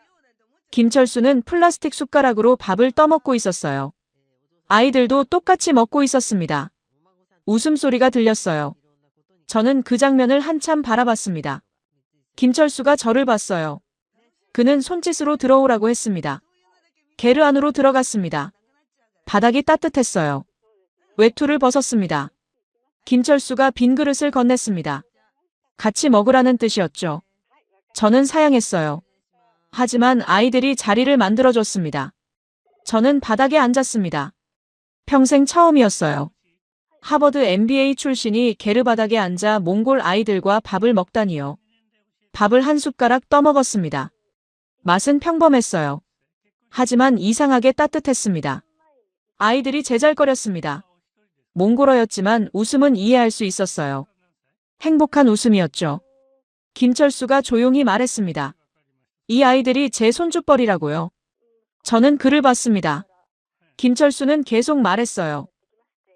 김철수는 플라스틱 숟가락으로 밥을 떠먹고 있었어요. 아이들도 똑같이 먹고 있었습니다. 웃음소리가 들렸어요. 저는 그 장면을 한참 바라봤습니다. 김철수가 저를 봤어요. 그는 손짓으로 들어오라고 했습니다. 게르 안으로 들어갔습니다. 바닥이 따뜻했어요. 외투를 벗었습니다. 김철수가 빈 그릇을 건넸습니다. 같이 먹으라는 뜻이었죠. 저는 사양했어요. 하지만 아이들이 자리를 만들어줬습니다. 저는 바닥에 앉았습니다. 평생 처음이었어요. 하버드 MBA 출신이 게르 바닥에 앉아 몽골 아이들과 밥을 먹다니요. 밥을 한 숟가락 떠먹었습니다. 맛은 평범했어요. 하지만 이상하게 따뜻했습니다. 아이들이 제잘거렸습니다. 몽골어였지만 웃음은 이해할 수 있었어요. 행복한 웃음이었죠. 김철수가 조용히 말했습니다. 이 아이들이 제 손주뻘이라고요. 저는 그를 봤습니다. 김철수는 계속 말했어요.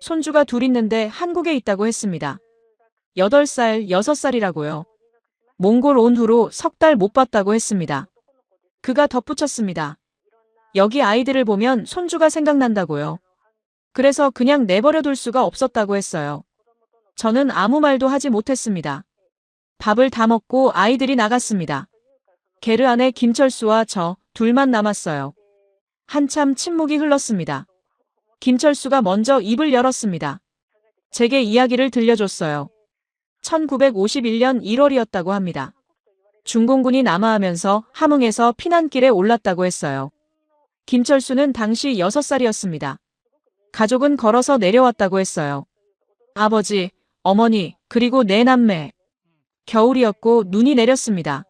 손주가 둘 있는데 한국에 있다고 했습니다. 8살, 6살이라고요. 몽골 온 후로 3달 못 봤다고 했습니다. 그가 덧붙였습니다. 여기 아이들을 보면 손주가 생각난다고요. 그래서 그냥 내버려 둘 수가 없었다고 했어요. 저는 아무 말도 하지 못했습니다. 밥을 다 먹고 아이들이 나갔습니다. 게르 안에 김철수와 저 둘만 남았어요. 한참 침묵이 흘렀습니다. 김철수가 먼저 입을 열었습니다. 제게 이야기를 들려줬어요. 1951년 1월이었다고 합니다. 중공군이 남하하면서 함흥에서 피난길에 올랐다고 했어요. 김철수는 당시 6살이었습니다. 가족은 걸어서 내려왔다고 했어요. 아버지, 어머니, 그리고 내 남매. 겨울이었고 눈이 내렸습니다.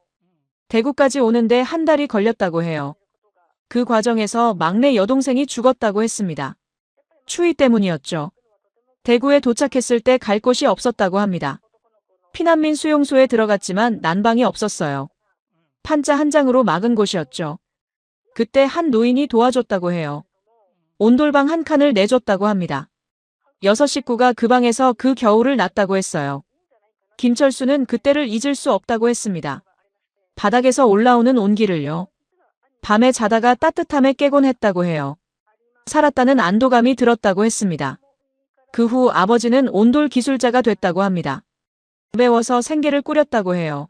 대구까지 오는데 한 달이 걸렸다고 해요. 그 과정에서 막내 여동생이 죽었다고 했습니다. 추위 때문이었죠. 대구에 도착했을 때 갈 곳이 없었다고 합니다. 피난민 수용소에 들어갔지만 난방이 없었어요. 판자 한 장으로 막은 곳이었죠. 그때 한 노인이 도와줬다고 해요. 온돌방 한 칸을 내줬다고 합니다. 6식구가 그 방에서 그 겨울을 났다고 했어요. 김철수는 그때를 잊을 수 없다고 했습니다. 바닥에서 올라오는 온기를요. 밤에 자다가 따뜻함에 깨곤 했다고 해요. 살았다는 안도감이 들었다고 했습니다. 그 후 아버지는 온돌 기술자가 됐다고 합니다. 배워서 생계를 꾸렸다고 해요.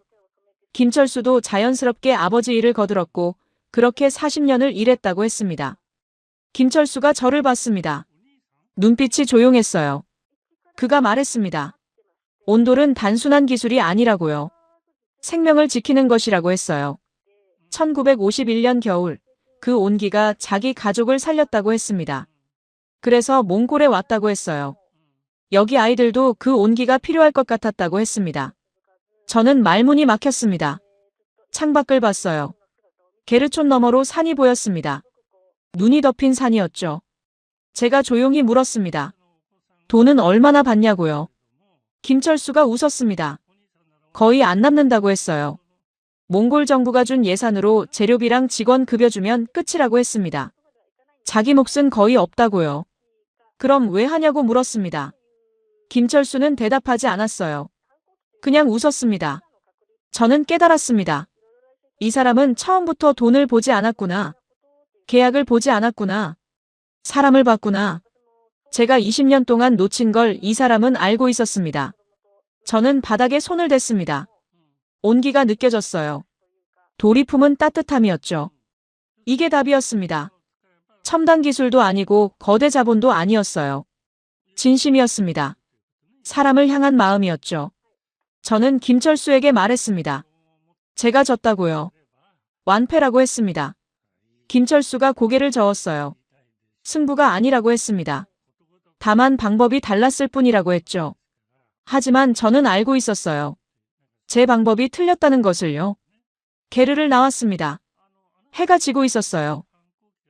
김철수도 자연스럽게 아버지 일을 거들었고 그렇게 40년을 일했다고 했습니다. 김철수가 저를 봤습니다. 눈빛이 조용했어요. 그가 말했습니다. 온돌은 단순한 기술이 아니라고요. 생명을 지키는 것이라고 했어요. 1951년 겨울, 그 온기가 자기 가족을 살렸다고 했습니다. 그래서 몽골에 왔다고 했어요. 여기 아이들도 그 온기가 필요할 것 같았다고 했습니다. 저는 말문이 막혔습니다. 창밖을 봤어요. 게르촌 너머로 산이 보였습니다. 눈이 덮인 산이었죠. 제가 조용히 물었습니다. 돈은 얼마나 받냐고요? 김철수가 웃었습니다. 거의 안 남는다고 했어요. 몽골 정부가 준 예산으로 재료비랑 직원 급여 주면 끝이라고 했습니다. 자기 몫은 거의 없다고요. 그럼 왜 하냐고 물었습니다. 김철수는 대답하지 않았어요. 그냥 웃었습니다. 저는 깨달았습니다. 이 사람은 처음부터 돈을 보지 않았구나. 계약을 보지 않았구나. 사람을 봤구나. 제가 20년 동안 놓친 걸 이 사람은 알고 있었습니다. 저는 바닥에 손을 댔습니다. 온기가 느껴졌어요. 돌이 품은 따뜻함이었죠. 이게 답이었습니다. 첨단 기술도 아니고 거대 자본도 아니었어요. 진심이었습니다. 사람을 향한 마음이었죠. 저는 김철수에게 말했습니다. 제가 졌다고요. 완패라고 했습니다. 김철수가 고개를 저었어요. 승부가 아니라고 했습니다. 다만 방법이 달랐을 뿐이라고 했죠. 하지만 저는 알고 있었어요. 제 방법이 틀렸다는 것을요. 게르를 나왔습니다. 해가 지고 있었어요.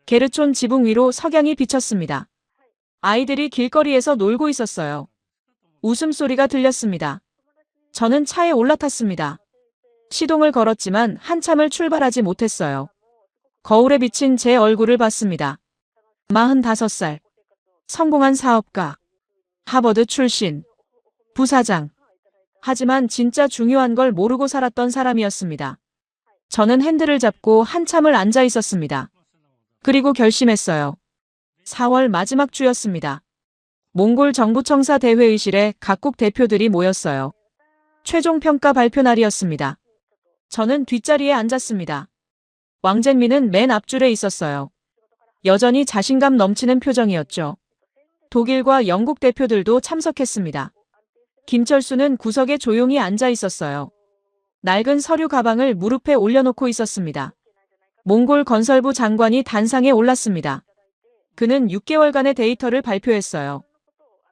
게르촌 지붕 위로 석양이 비쳤습니다. 아이들이 길거리에서 놀고 있었어요. 웃음소리가 들렸습니다. 저는 차에 올라탔습니다. 시동을 걸었지만 한참을 출발하지 못했어요. 거울에 비친 제 얼굴을 봤습니다. 45살. 성공한 사업가. 하버드 출신. 부사장. 하지만 진짜 중요한 걸 모르고 살았던 사람이었습니다. 저는 핸들을 잡고 한참을 앉아 있었습니다. 그리고 결심했어요. 4월 마지막 주였습니다. 몽골 정부청사 대회의실에 각국 대표들이 모였어요. 최종 평가 발표 날이었습니다. 저는 뒷자리에 앉았습니다. 왕젠민은 맨 앞줄에 있었어요. 여전히 자신감 넘치는 표정이었죠. 독일과 영국 대표들도 참석했습니다. 김철수는 구석에 조용히 앉아 있었어요. 낡은 서류 가방을 무릎에 올려놓고 있었습니다. 몽골 건설부 장관이 단상에 올랐습니다. 그는 6개월간의 데이터를 발표했어요.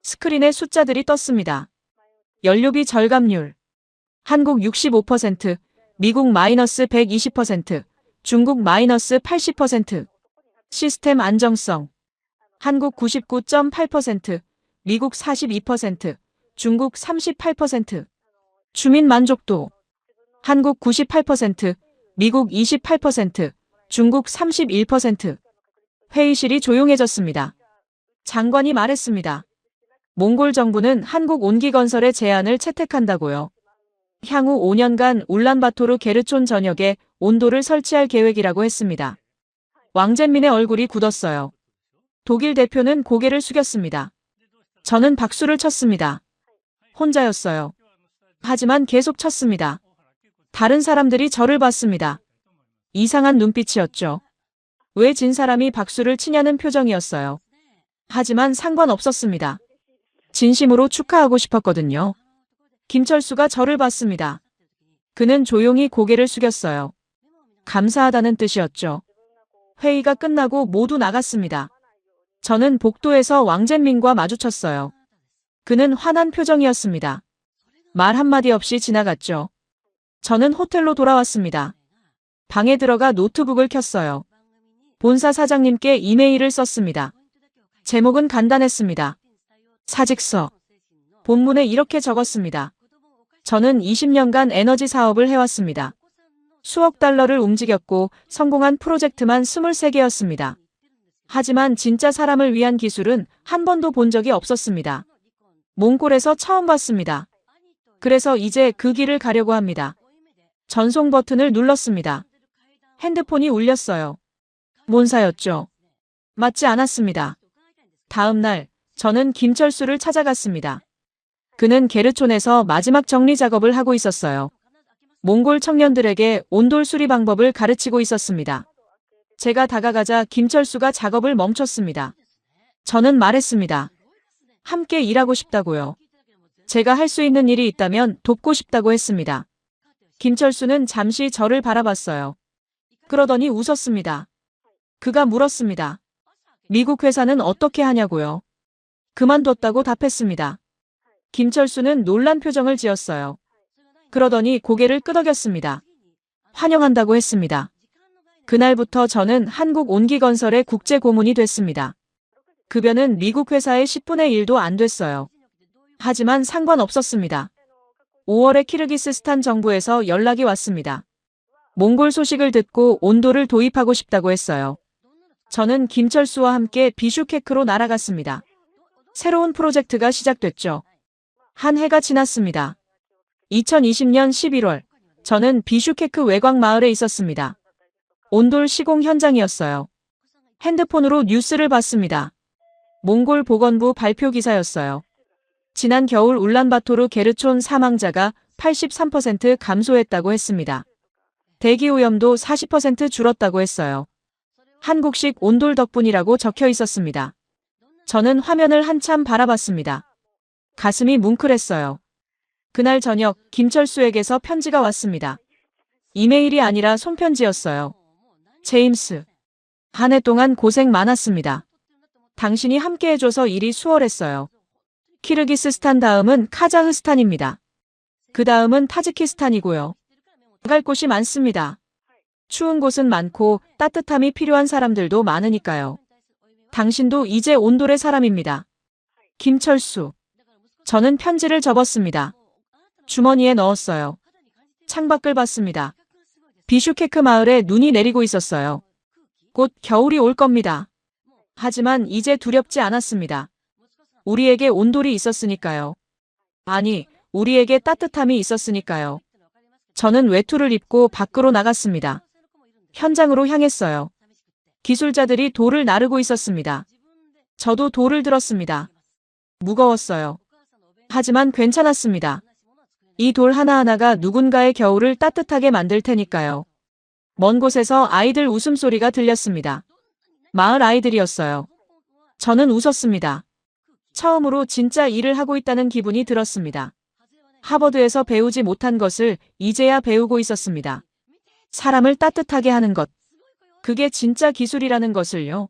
스크린에 숫자들이 떴습니다. 연료비 절감률. 한국 65%, 미국 마이너스 120%, 중국 마이너스 80%. 시스템 안정성. 한국 99.8%, 미국 42%, 중국 38%. 주민 만족도. 한국 98%, 미국 28%, 중국 31%. 회의실이 조용해졌습니다. 장관이 말했습니다. 몽골 정부는 한국 온기건설의 제안을 채택한다고요. 향후 5년간 울란바토르 게르촌 전역에 온도를 설치할 계획이라고 했습니다. 왕젠민의 얼굴이 굳었어요. 독일 대표는 고개를 숙였습니다. 저는 박수를 쳤습니다. 혼자였어요. 하지만 계속 쳤습니다. 다른 사람들이 저를 봤습니다. 이상한 눈빛이었죠. 왜 진 사람이 박수를 치냐는 표정이었어요. 하지만 상관없었습니다. 진심으로 축하하고 싶었거든요. 김철수가 저를 봤습니다. 그는 조용히 고개를 숙였어요. 감사하다는 뜻이었죠. 회의가 끝나고 모두 나갔습니다. 저는 복도에서 왕젠민과 마주쳤어요. 그는 화난 표정이었습니다. 말 한마디 없이 지나갔죠. 저는 호텔로 돌아왔습니다. 방에 들어가 노트북을 켰어요. 본사 사장님께 이메일을 썼습니다. 제목은 간단했습니다. 사직서. 본문에 이렇게 적었습니다. 저는 20년간 에너지 사업을 해왔습니다. 수억 달러를 움직였고 성공한 프로젝트만 23개였습니다. 하지만 진짜 사람을 위한 기술은 한 번도 본 적이 없었습니다. 몽골에서 처음 봤습니다. 그래서 이제 그 길을 가려고 합니다. 전송 버튼을 눌렀습니다. 핸드폰이 울렸어요. 몬사였죠. 맞지 않았습니다. 다음 날, 저는 김철수를 찾아갔습니다. 그는 게르촌에서 마지막 정리 작업을 하고 있었어요. 몽골 청년들에게 온돌 수리 방법을 가르치고 있었습니다. 제가 다가가자 김철수가 작업을 멈췄습니다. 저는 말했습니다. 함께 일하고 싶다고요. 제가 할 수 있는 일이 있다면 돕고 싶다고 했습니다. 김철수는 잠시 저를 바라봤어요. 그러더니 웃었습니다. 그가 물었습니다. 미국 회사는 어떻게 하냐고요? 그만뒀다고 답했습니다. 김철수는 놀란 표정을 지었어요. 그러더니 고개를 끄덕였습니다. 환영한다고 했습니다. 그날부터 저는 한국온기건설의 국제고문이 됐습니다. 급여는 미국 회사의 10분의 1도 안 됐어요. 하지만 상관없었습니다. 5월에 키르기스스탄 정부에서 연락이 왔습니다. 몽골 소식을 듣고 온도를 도입하고 싶다고 했어요. 저는 김철수와 함께 비슈케크로 날아갔습니다. 새로운 프로젝트가 시작됐죠. 한 해가 지났습니다. 2020년 11월, 저는 비슈케크 외곽 마을에 있었습니다. 온돌 시공 현장이었어요. 핸드폰으로 뉴스를 봤습니다. 몽골 보건부 발표 기사였어요. 지난 겨울 울란바토르 게르촌 사망자가 83% 감소했다고 했습니다. 대기오염도 40% 줄었다고 했어요. 한국식 온돌 덕분이라고 적혀 있었습니다. 저는 화면을 한참 바라봤습니다. 가슴이 뭉클했어요. 그날 저녁 김철수에게서 편지가 왔습니다. 이메일이 아니라 손편지였어요. 제임스, 한 해 동안 고생 많았습니다. 당신이 함께 해줘서 일이 수월했어요. 키르기스스탄 다음은 카자흐스탄입니다. 그 다음은 타지키스탄이고요. 갈 곳이 많습니다. 추운 곳은 많고 따뜻함이 필요한 사람들도 많으니까요. 당신도 이제 온돌의 사람입니다. 김철수. 저는 편지를 접었습니다. 주머니에 넣었어요. 창밖을 봤습니다. 비슈케크 마을에 눈이 내리고 있었어요. 곧 겨울이 올 겁니다. 하지만 이제 두렵지 않았습니다. 우리에게 온돌이 있었으니까요. 아니, 우리에게 따뜻함이 있었으니까요. 저는 외투를 입고 밖으로 나갔습니다. 현장으로 향했어요. 기술자들이 돌을 나르고 있었습니다. 저도 돌을 들었습니다. 무거웠어요. 하지만 괜찮았습니다. 이 돌 하나하나가 누군가의 겨울을 따뜻하게 만들 테니까요. 먼 곳에서 아이들 웃음소리가 들렸습니다. 마을 아이들이었어요. 저는 웃었습니다. 처음으로 진짜 일을 하고 있다는 기분이 들었습니다. 하버드에서 배우지 못한 것을 이제야 배우고 있었습니다. 사람을 따뜻하게 하는 것. 그게 진짜 기술이라는 것을요.